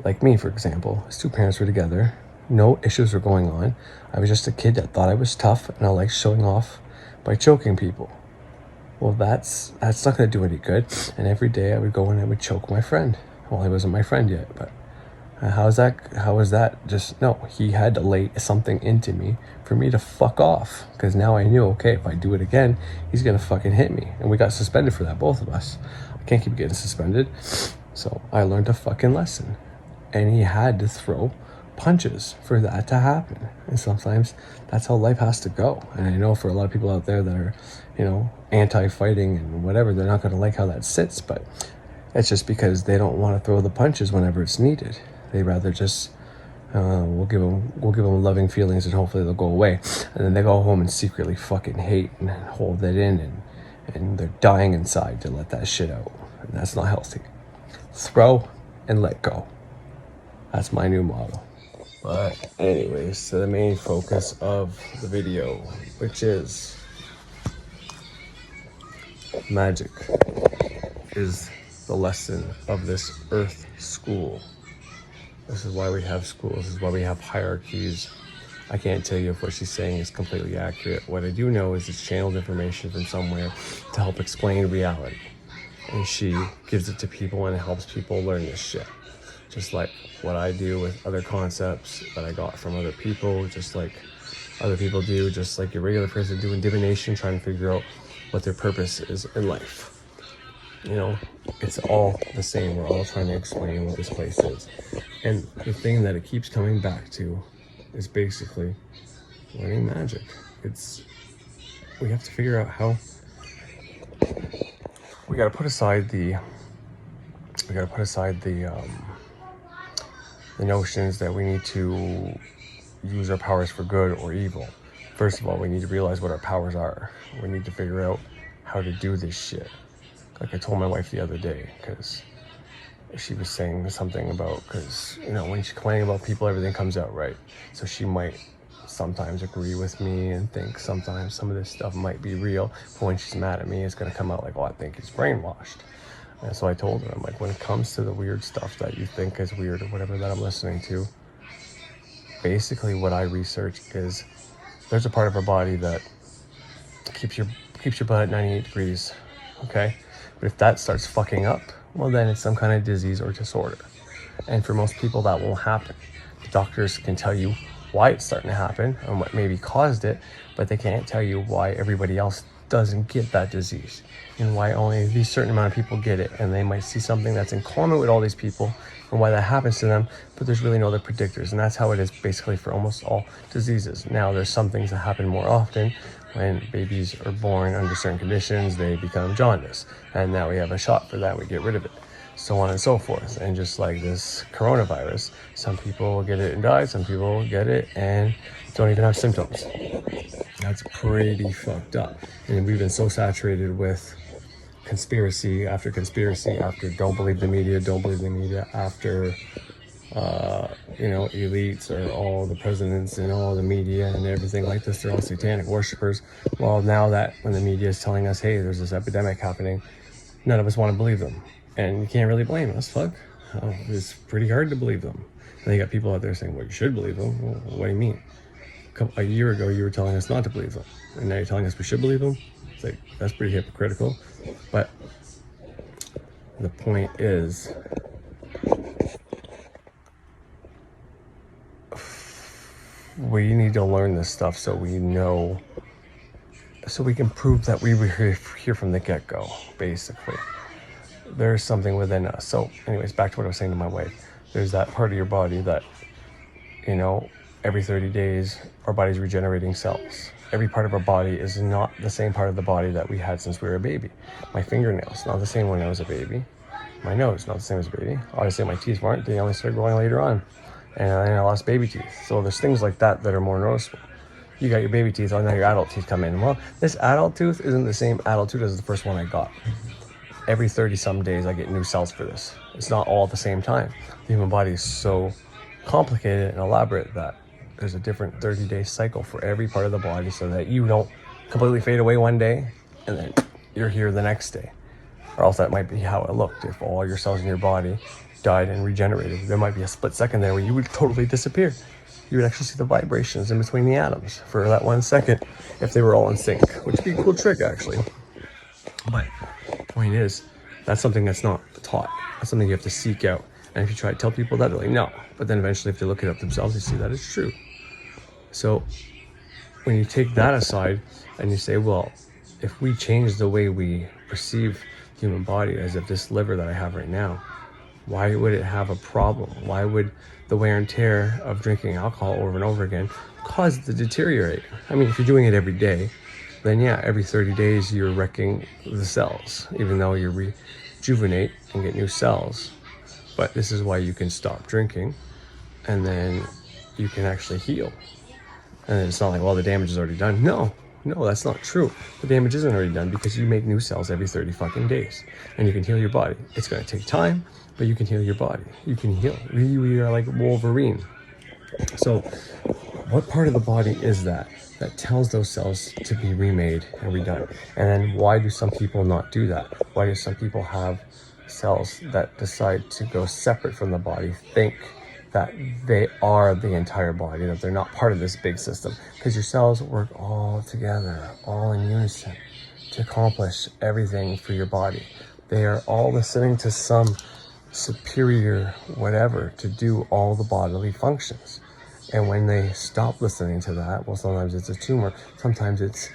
like me, for example, his two parents were together, no issues were going on, I was just a kid that thought I was tough and I liked showing off by choking people. Well, that's not going to do any good. And every day I would go and I would choke my friend. Well, he wasn't my friend yet, but how is that just, no, he had to lay something into me for me to fuck off, because now I knew, okay, if I do it again, he's gonna fucking hit me. And we got suspended for that, both of us. I can't keep getting suspended. So I learned a fucking lesson, and he had to throw punches for that to happen. And sometimes that's how life has to go. And I know for a lot of people out there that are, anti-fighting and whatever, they're not gonna like how that sits, but it's just because they don't want to throw the punches whenever it's needed. They rather just, we'll give them loving feelings and hopefully they'll go away. And then they go home and secretly fucking hate and hold it in, and they're dying inside to let that shit out. And that's not healthy. Throw and let go. That's my new motto. But anyways, to the main focus of the video, which is Magic is the lesson of this earth school. This is why we have schools. This is why we have hierarchies. I can't tell you if what she's saying is completely accurate. What I do know is it's channeled information from somewhere to help explain reality. And she gives it to people and helps people learn this shit. Just like what I do with other concepts that I got from other people, just like other people do, just like your regular person doing divination, trying to figure out what their purpose is in life. You know, it's all the same. We're all trying to explain what this place is. And the thing that it keeps coming back to is basically learning magic. We have to figure out how, we got to put aside the notions that we need to use our powers for good or evil. First of all, we need to realize what our powers are. We need to figure out how to do this shit. Like I told my wife the other day, because she was saying something about, because, you know, when she's complaining about people, everything comes out right. So she might sometimes agree with me and think sometimes some of this stuff might be real. But when she's mad at me, it's going to come out like, oh, I think he's brainwashed. And so I told her, I'm like, when it comes to the weird stuff that you think is weird or whatever that I'm listening to, basically what I research is there's a part of our body that keeps your butt at 98 degrees, okay? But if that starts fucking up, well, then it's some kind of disease or disorder. And for most people, that won't happen. The doctors can tell you why it's starting to happen and what maybe caused it, but they can't tell you why everybody else doesn't get that disease and why only these certain amount of people get it. And they might see something that's in common with all these people and why that happens to them, but there's really no other predictors. And that's how it is basically for almost all diseases. Now, there's some things that happen more often. When babies are born under certain conditions, they become jaundice. And now we have a shot for that, we get rid of it. So on and so forth. And just like this coronavirus, some people get it and die, some people get it and don't even have symptoms. That's pretty fucked up. And we've been so saturated with conspiracy after don't believe the media, after elites or all the presidents and all the media and everything like this, they're all satanic worshipers. Well, now that when the media is telling us, hey, there's this epidemic happening, none of us want to believe them. And you can't really blame us, it's pretty hard to believe them. And you got people out there saying, well, you should believe them. Well, what do you mean? A year ago, you were telling us not to believe them. And now you're telling us we should believe them? It's like, that's pretty hypocritical. But the point is, we need to learn this stuff so we know, so we can prove that we were here from the get-go, basically. There's something within us. So anyways, back to what I was saying to my wife. There's that part of your body that, every 30 days, our body's regenerating cells. Every part of our body is not the same part of the body that we had since we were a baby. My fingernails, not the same when I was a baby. My nose, not the same as a baby. Obviously, my teeth weren't. They only started growing later on. And I lost baby teeth. So there's things like that that are more noticeable. You got your baby teeth, now your adult teeth come in. Well, this adult tooth isn't the same adult tooth as the first one I got. Every 30-some days, I get new cells for this. It's not all at the same time. The human body is so complicated and elaborate that there's a different 30-day cycle for every part of the body so that you don't completely fade away one day and then you're here the next day. Or else that might be how it looked. If all your cells in your body died and regenerated, there might be a split second there where you would totally disappear. You would actually see the vibrations in between the atoms for that 1 second if they were all in sync, which would be a cool trick, actually. But the point is, that's something that's not taught. That's something you have to seek out. And if you try to tell people that, they're like, no. But then eventually, if they look it up themselves, they see that it's true. So when you take that aside and you say, well, if we change the way we perceive the human body, as if this liver that I have right now, why would it have a problem? Why would the wear and tear of drinking alcohol over and over again cause it to deteriorate? I mean, if you're doing it every day, then yeah, every 30 days you're wrecking the cells, even though you rejuvenate and get new cells. But this is why you can stop drinking and then you can actually heal. And it's not like, well, the damage is already done. No, that's not true. The damage isn't already done because you make new cells every 30 fucking days. And you can heal your body. It's going to take time, but you can heal your body. You can heal. We are like Wolverine. So what part of the body is that? that tells those cells to be remade and redone. And then why do some people not do that? Why do some people have cells that decide to go separate from the body, think that they are the entire body, that they're not part of this big system? Because your cells work all together, all in unison, to accomplish everything for your body. They are all listening to some superior whatever to do all the bodily functions. And when they stop listening to that, well, sometimes it's a tumor, sometimes it's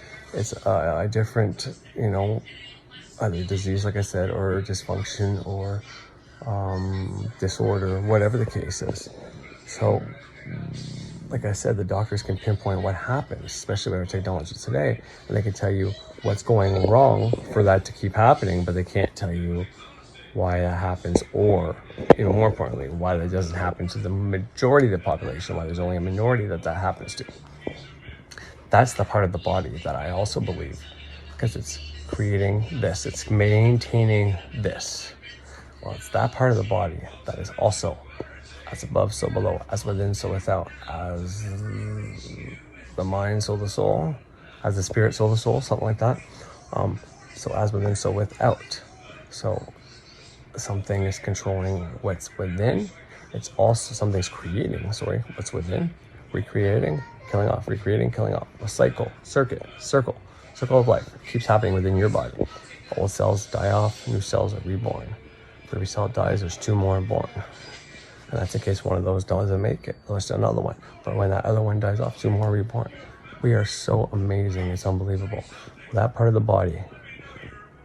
a different, either disease, like I said, or dysfunction, or disorder, whatever the case is. So, like I said, the doctors can pinpoint what happens, especially with our technology today, and they can tell you what's going wrong for that to keep happening, but they can't tell you why that happens, or even more importantly, why that doesn't happen to the majority of the population, why there's only a minority that happens to. That's the part of the body that I also believe, because it's creating this, it's maintaining this. Well, it's that part of the body that is also as above, so below, as within, so without, as the mind, so the soul, as the spirit, so the soul, something like that. So as within, so without. So something is controlling what's within. It's also something's creating, what's within, recreating, killing off, recreating, killing off. A cycle, circle of life. It keeps happening within your body. Old cells die off, new cells are reborn. For every cell dies, there's 2 more born. And that's in case one of those doesn't make it. There's another one. But when that other one dies off, 2 more reborn. We are so amazing. It's unbelievable. That part of the body,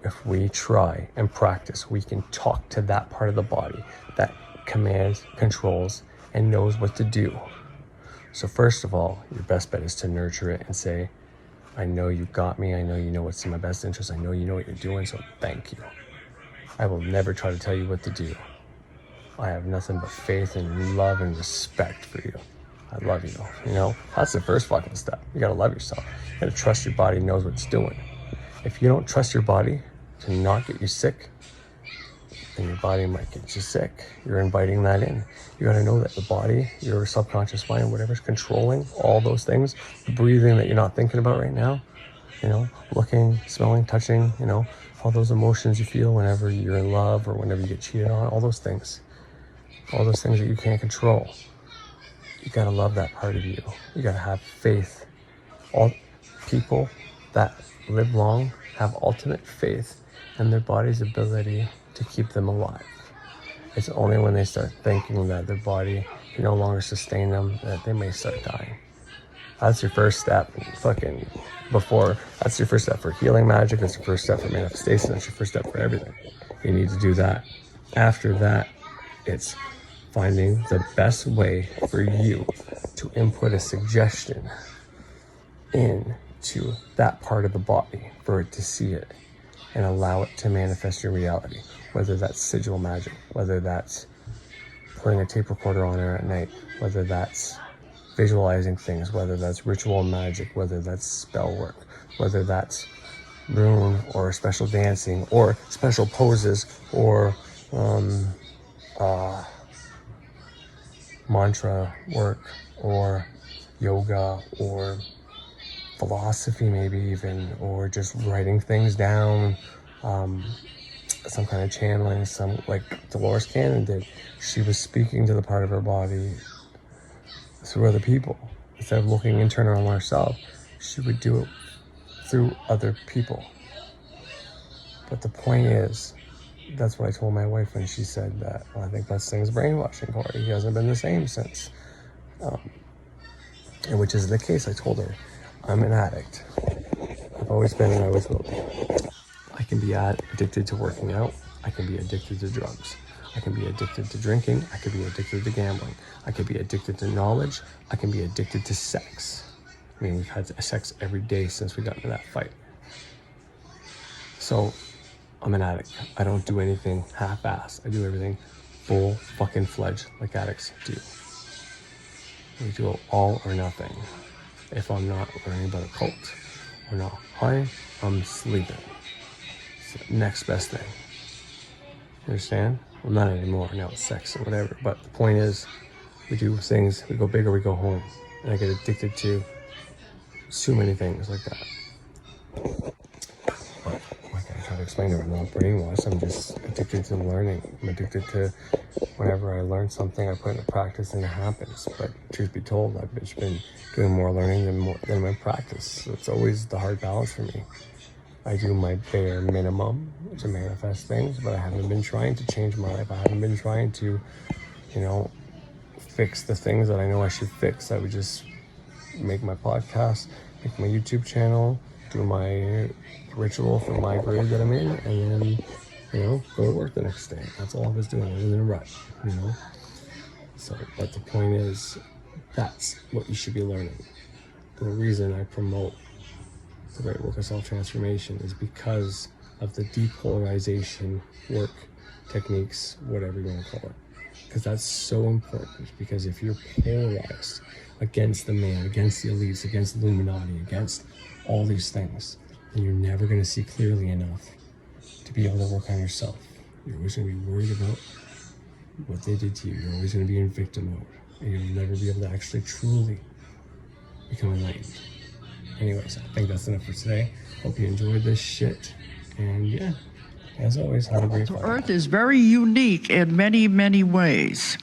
if we try and practice, we can talk to that part of the body that commands, controls, and knows what to do. So first of all, your best bet is to nurture it and say, I know you got me. I know you know what's in my best interest. I know you know what you're doing, so thank you. I will never try to tell you what to do. I have nothing but faith and love and respect for you. I love you. That's the first fucking step. You gotta love yourself. You gotta trust your body knows what it's doing. If you don't trust your body to not get you sick, then your body might get you sick. You're inviting that in. You gotta know that the body, your subconscious mind, whatever's controlling all those things, the breathing that you're not thinking about right now, looking, smelling, touching, all those emotions you feel whenever you're in love or whenever you get cheated on, all those things that you can't control. You gotta love that part of you. You gotta have faith. All people that live long have ultimate faith in their body's ability to keep them alive. It's only when they start thinking that their body can no longer sustain them that they may start dying. That's your first step. That's your first step for healing magic. That's your first step for manifestation. That's your first step for everything. You need to do that. After that, it's finding the best way for you to input a suggestion into that part of the body for it to see it and allow it to manifest your reality. Whether that's sigil magic, whether that's putting a tape recorder on her at night, whether that's visualizing things, whether that's ritual magic, whether that's spell work, whether that's rune or special dancing or special poses or mantra work or yoga or philosophy maybe even, or just writing things down, some kind of channeling, like Delores did. She was speaking to the part of her body through other people. Instead of looking internal on herself, she would do it through other people. But the point is, that's what I told my wife when she said that, I think that thing's brainwashing, Corey. He hasn't been the same since. And which is the case. I told her, I'm an addict. I've always been and I always will be. I can be addicted to working out. I can be addicted to drugs. I can be addicted to drinking. I could be addicted to gambling. I could be addicted to knowledge. I can be addicted to sex. I mean, we've had sex every day since we got into that fight. So, I'm an addict. I don't do anything half-assed. I do everything full fucking fledged like addicts do. We do it all or nothing. If I'm not learning about a cult or not high, I'm sleeping. It's the next best thing. You understand? Well, not anymore. Now it's sex or whatever. But the point is, we do things, we go big or we go home. And I get addicted to too many things like that. But like I try to explain to her, I'm not brainwashed. I'm just addicted to learning. I'm addicted to whenever I learn something, I put it into practice and it happens. But truth be told, I've just been doing more learning than my practice. So it's always the hard balance for me. I do my bare minimum to manifest things, but I haven't been trying to change my life. I haven't been trying to, fix the things that I know I should fix. I would just make my podcast, make my YouTube channel, do my ritual for my grade that I'm in, and then, go to work the next day. That's all I was doing. I was in a rush, So, but the point is, that's what you should be learning. The reason I promote the Great Work of Self-Transformation is because of the depolarization work techniques, whatever you want to call it. Because that's so important. Because if you're polarized against the man, against the elites, against the Illuminati, against all these things, then you're never going to see clearly enough to be able to work on yourself. You're always going to be worried about what they did to you. You're always going to be in victim mode. And you'll never be able to actually truly become enlightened. Anyways, I think that's enough for today. Hope you enjoyed this shit. And yeah, as always, have a great day. Earth is very unique in many, many ways.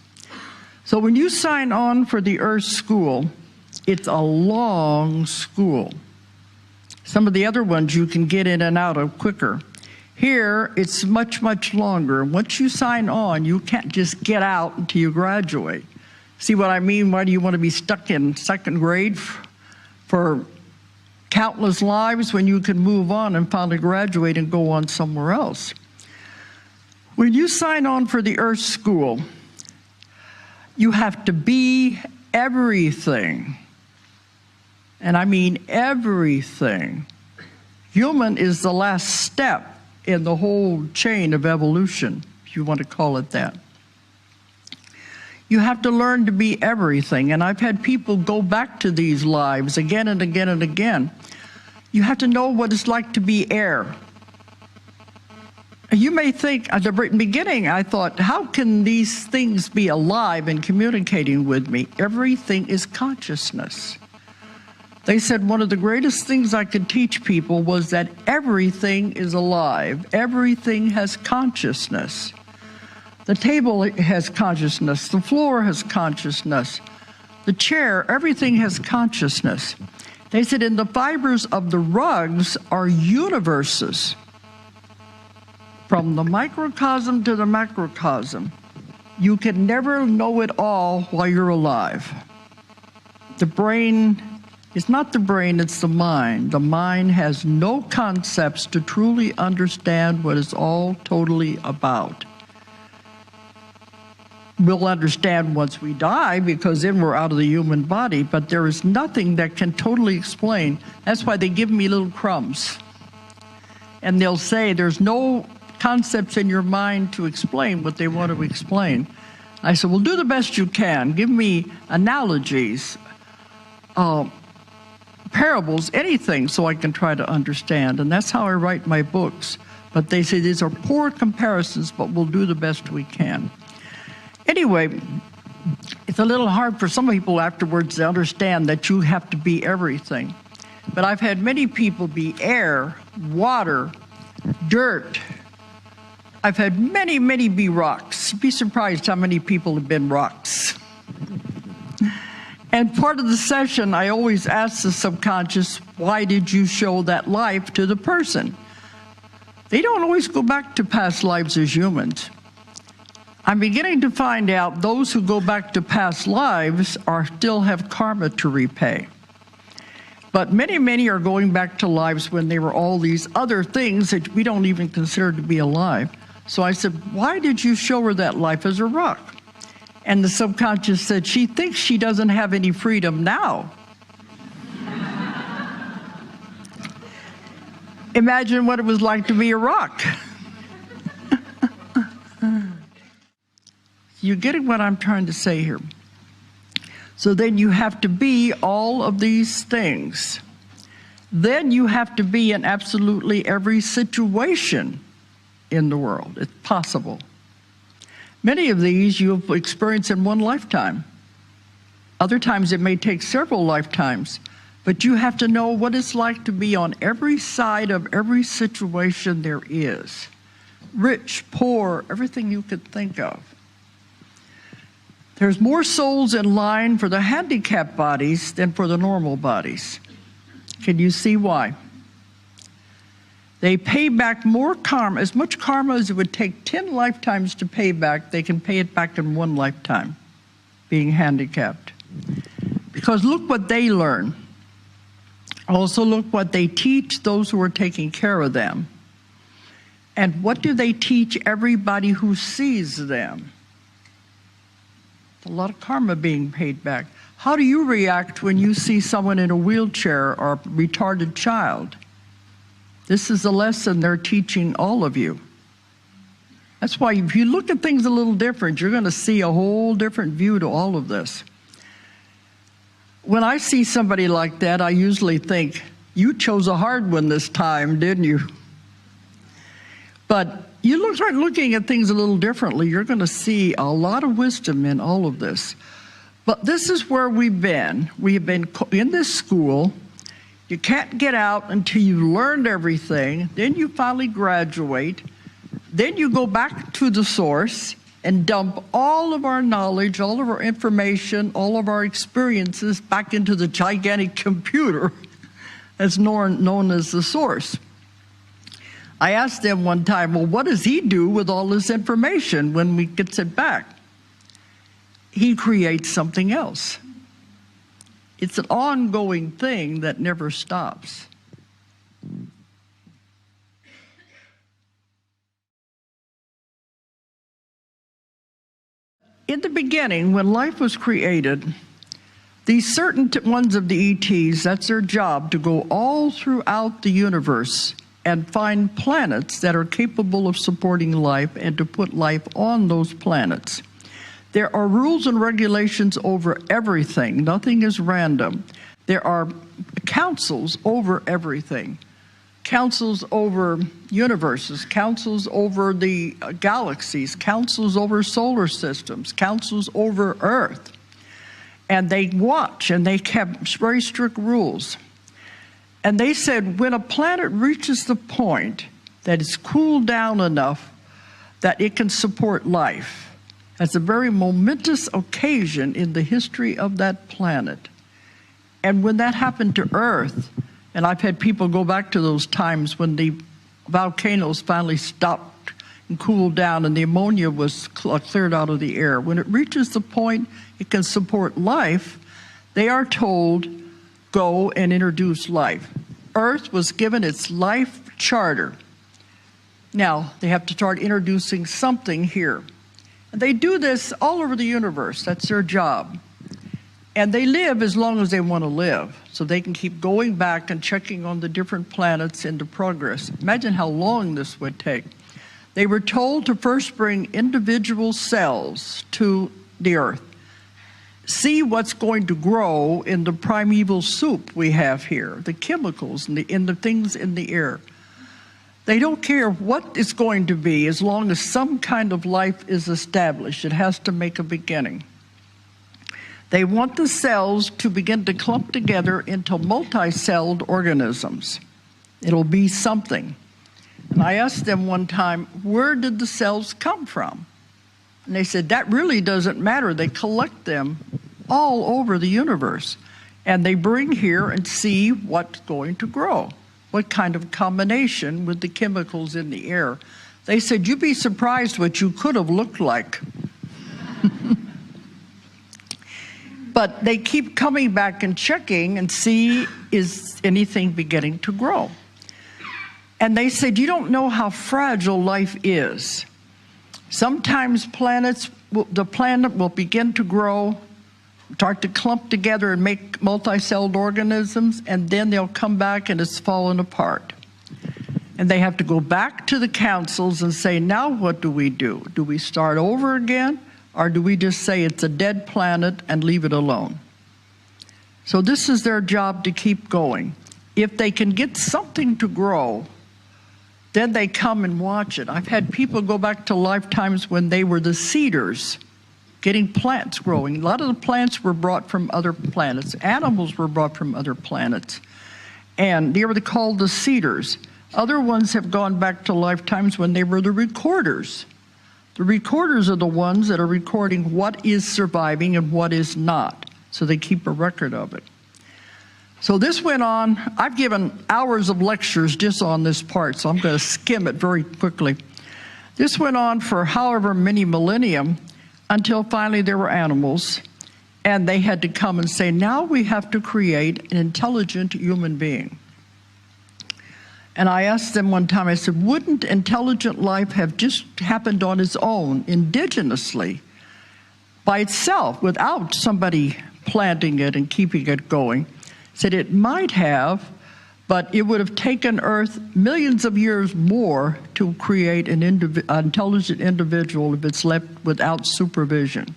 So when you sign on for the Earth School, it's a long school. Some of the other ones you can get in and out of quicker. Here, it's much, much longer. Once you sign on, you can't just get out until you graduate. See what I mean? Why do you want to be stuck in second grade for countless lives when you can move on and finally graduate and go on somewhere else? When you sign on for the Earth School, you have to be everything. And I mean everything. Human is the last step in the whole chain of evolution, if you want to call it that. You have to learn to be everything. And I've had people go back to these lives again and again and again. You have to know what it's like to be air. You may think, at the beginning, I thought, how can these things be alive and communicating with me? Everything is consciousness. They said one of the greatest things I could teach people was that everything is alive. Everything has consciousness. The table has consciousness. The floor has consciousness. The chair, everything has consciousness. They said in the fibers of the rugs are universes. From the microcosm to the macrocosm. You can never know it all while you're alive. The brain is not the brain, it's the mind. The mind has no concepts to truly understand what it's all totally about. We'll understand once we die because then we're out of the human body, but there is nothing that can totally explain. That's why they give me little crumbs. And they'll say there's no concepts in your mind to explain what they want to explain. I said, well, do the best you can. Give me analogies, parables, anything so I can try to understand. And that's how I write my books. But they say these are poor comparisons, but we'll do the best we can. Anyway, it's a little hard for some people afterwards to understand that you have to be everything. But I've had many people be air, water, dirt. I've had many, many be rocks. You'd be surprised how many people have been rocks. And part of the session, I always ask the subconscious, why did you show that life to the person? They don't always go back to past lives as humans. I'm beginning to find out those who go back to past lives still have karma to repay. But many, many are going back to lives when they were all these other things that we don't even consider to be alive. So I said, why did you show her that life as a rock? And the subconscious said, she thinks she doesn't have any freedom now. Imagine what it was like to be a rock. You get what I'm trying to say here? So then you have to be all of these things. Then you have to be in absolutely every situation in the world. It's possible. Many of these you'll experience in one lifetime. Other times it may take several lifetimes. But you have to know what it's like to be on every side of every situation there is. Rich, poor, everything you could think of. There's more souls in line for the handicapped bodies than for the normal bodies. Can you see why? They pay back more karma, as much karma as it would take 10 lifetimes to pay back, they can pay it back in one lifetime, being handicapped. Because look what they learn. Also look what they teach those who are taking care of them. And what do they teach everybody who sees them? A lot of karma being paid back. How do you react when you see someone in a wheelchair or a retarded child? This is a lesson they're teaching all of you. That's why if you look at things a little different, you're going to see a whole different view to all of this. When I see somebody like that, I usually think, you chose a hard one this time, didn't you? But you start looking at things a little differently, you're going to see a lot of wisdom in all of this. But this is where we've been. We've been in this school. You can't get out until you've learned everything. Then you finally graduate. Then you go back to the source and dump all of our knowledge, all of our information, all of our experiences back into the gigantic computer that's known as the source. I asked them one time, well, what does he do with all this information when we get it back? He creates something else. It's an ongoing thing that never stops. In the beginning, when life was created, these certain ones of the ETs, that's their job, to go all throughout the universe and find planets that are capable of supporting life and to put life on those planets. There are rules and regulations over everything. Nothing is random. There are councils over everything. Councils over universes, councils over the galaxies, councils over solar systems, councils over Earth. And they watch, and they kept very strict rules. And they said when a planet reaches the point that it's cooled down enough that it can support life, that's a very momentous occasion in the history of that planet. And when that happened to Earth, and I've had people go back to those times when the volcanoes finally stopped and cooled down and the ammonia was cleared out of the air. When it reaches the point it can support life, they are told, go and introduce life. Earth was given its life charter. Now, they have to start introducing something here. And they do this all over the universe. That's their job. And they live as long as they want to live, so they can keep going back and checking on the different planets into progress. Imagine how long this would take. They were told to first bring individual cells to the Earth. See what's going to grow in the primeval soup we have here, the chemicals and the things in the air. They don't care what it's going to be as long as some kind of life is established. It has to make a beginning. They want the cells to begin to clump together into multi-celled organisms. It'll be something. And I asked them one time, where did the cells come from? And they said, that really doesn't matter. They collect them all over the universe. And they bring here and see what's going to grow, what kind of combination with the chemicals in the air. They said, you'd be surprised what you could have looked like. But they keep coming back and checking and see, is anything beginning to grow? And they said, you don't know how fragile life is. Sometimes the planet will begin to grow, start to clump together and make multi-celled organisms, and then they'll come back and it's fallen apart. And they have to go back to the councils and say, now what do we do? Do we start over again? Or do we just say it's a dead planet and leave it alone? So this is their job, to keep going. If they can get something to grow, then they come and watch it. I've had people go back to lifetimes when they were the seeders getting plants growing. A lot of the plants were brought from other planets. Animals were brought from other planets. And they were called the seeders. Other ones have gone back to lifetimes when they were the recorders. The recorders are the ones that are recording what is surviving and what is not. So they keep a record of it. So this went on. I've given hours of lectures just on this part, so I'm going to skim it very quickly. This went on for however many millennium until finally there were animals, and they had to come and say, now we have to create an intelligent human being. And I asked them one time, I said, wouldn't intelligent life have just happened on its own, indigenously, by itself, without somebody planting it and keeping it going? Said it might have, but it would have taken Earth millions of years more to create an intelligent individual if it's left without supervision.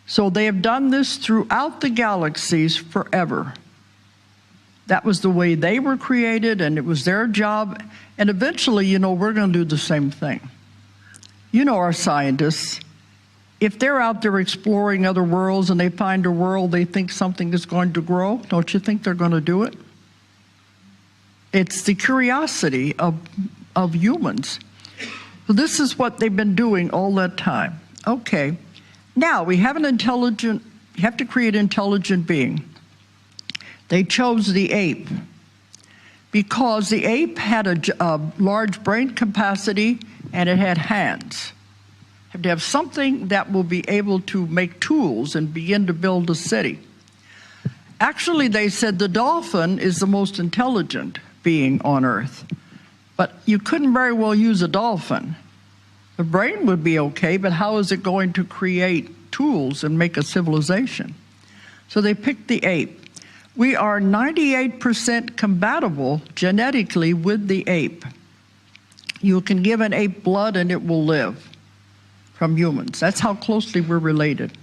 So they have done this throughout the galaxies forever. That was the way they were created, and it was their job. And eventually, you know, we're going to do the same thing. You know, our scientists, if they're out there exploring other worlds and they find a world they think something is going to grow, don't you think they're going to do it? It's the curiosity of humans. So this is what they've been doing all that time. Okay, now we have you have to create an intelligent being. They chose the ape because the ape had a large brain capacity and it had hands. Have to have something that will be able to make tools and begin to build a city. Actually, they said the dolphin is the most intelligent being on Earth, but you couldn't very well use a dolphin. The brain would be okay, but how is it going to create tools and make a civilization? So they picked the ape. We are 98% compatible genetically with the ape. You can give an ape blood and it will live from humans. That's how closely we're related.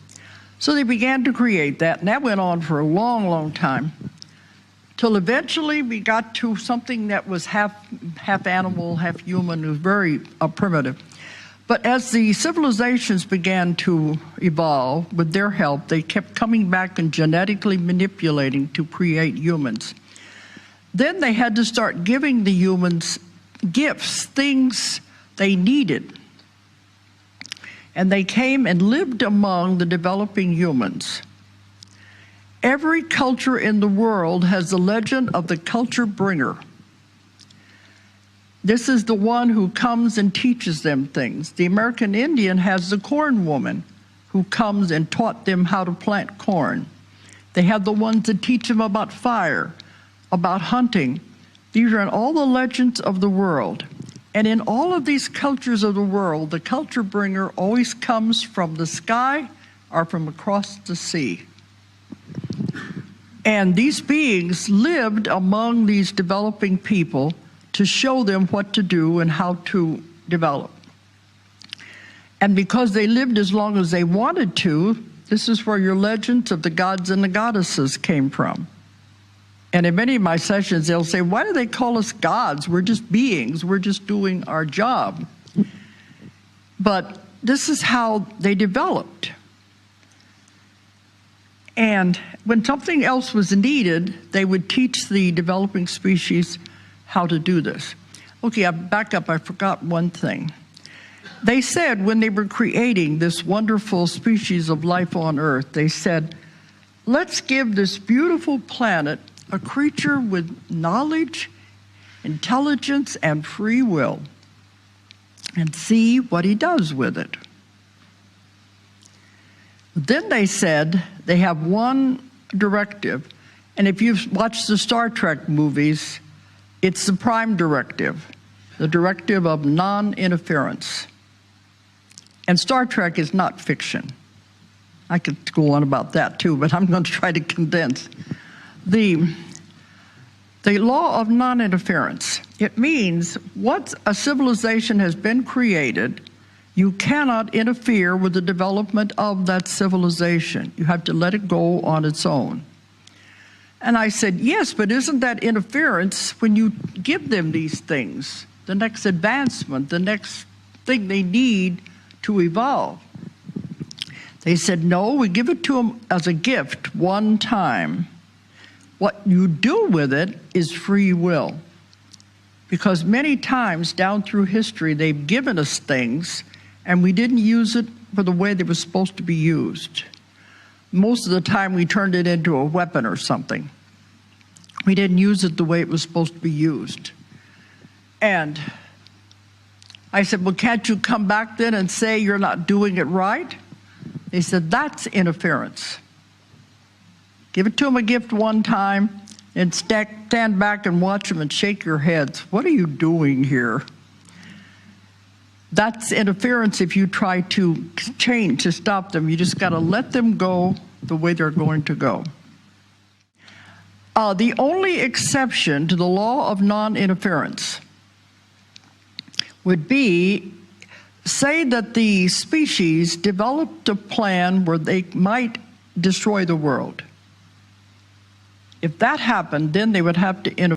So they began to create that, and that went on for a long, long time, till eventually we got to something that was half animal, half human. It was very primitive. But as the civilizations began to evolve, with their help, they kept coming back and genetically manipulating to create humans. Then they had to start giving the humans gifts, things they needed. And they came and lived among the developing humans. Every culture in the world has the legend of the culture bringer. This is the one who comes and teaches them things. The American Indian has the corn woman who comes and taught them how to plant corn. They have the ones that teach them about fire, about hunting. These are in all the legends of the world. And in all of these cultures of the world, the culture bringer always comes from the sky or from across the sea. And these beings lived among these developing people to show them what to do and how to develop. And because they lived as long as they wanted to, this is where your legends of the gods and the goddesses came from. And in many of my sessions, they'll say, why do they call us gods? We're just beings. We're just doing our job. But this is how they developed. And when something else was needed, they would teach the developing species how to do this. Okay, I back up. I forgot one thing. They said when they were creating this wonderful species of life on Earth, they said, let's give this beautiful planet a creature with knowledge, intelligence, and free will, and see what he does with it. Then they said they have one directive, and if you've watched the Star Trek movies, it's the prime directive, the directive of non-interference. And Star Trek is not fiction. I could go on about that too, but I'm going to try to condense. The law of non-interference, it means once a civilization has been created, you cannot interfere with the development of that civilization. You have to let it go on its own. And I said, yes, but isn't that interference when you give them these things, the next advancement, the next thing they need to evolve? They said, no, we give it to them as a gift one time. What you do with it is free will. Because many times down through history, they've given us things and we didn't use it for the way they were supposed to be used. Most of the time we turned it into a weapon or something. We didn't use it the way it was supposed to be used. And I said, well, can't you come back then and say you're not doing it right? They said, that's interference. Give it to them a gift one time and stand back and watch them and shake your heads. What are you doing here? That's interference if you try to change, to stop them. You just got to let them go the way they're going to go. The only exception to the law of non-interference would be, say that the species developed a plan where they might destroy the world. If that happened, then they would have to interfere.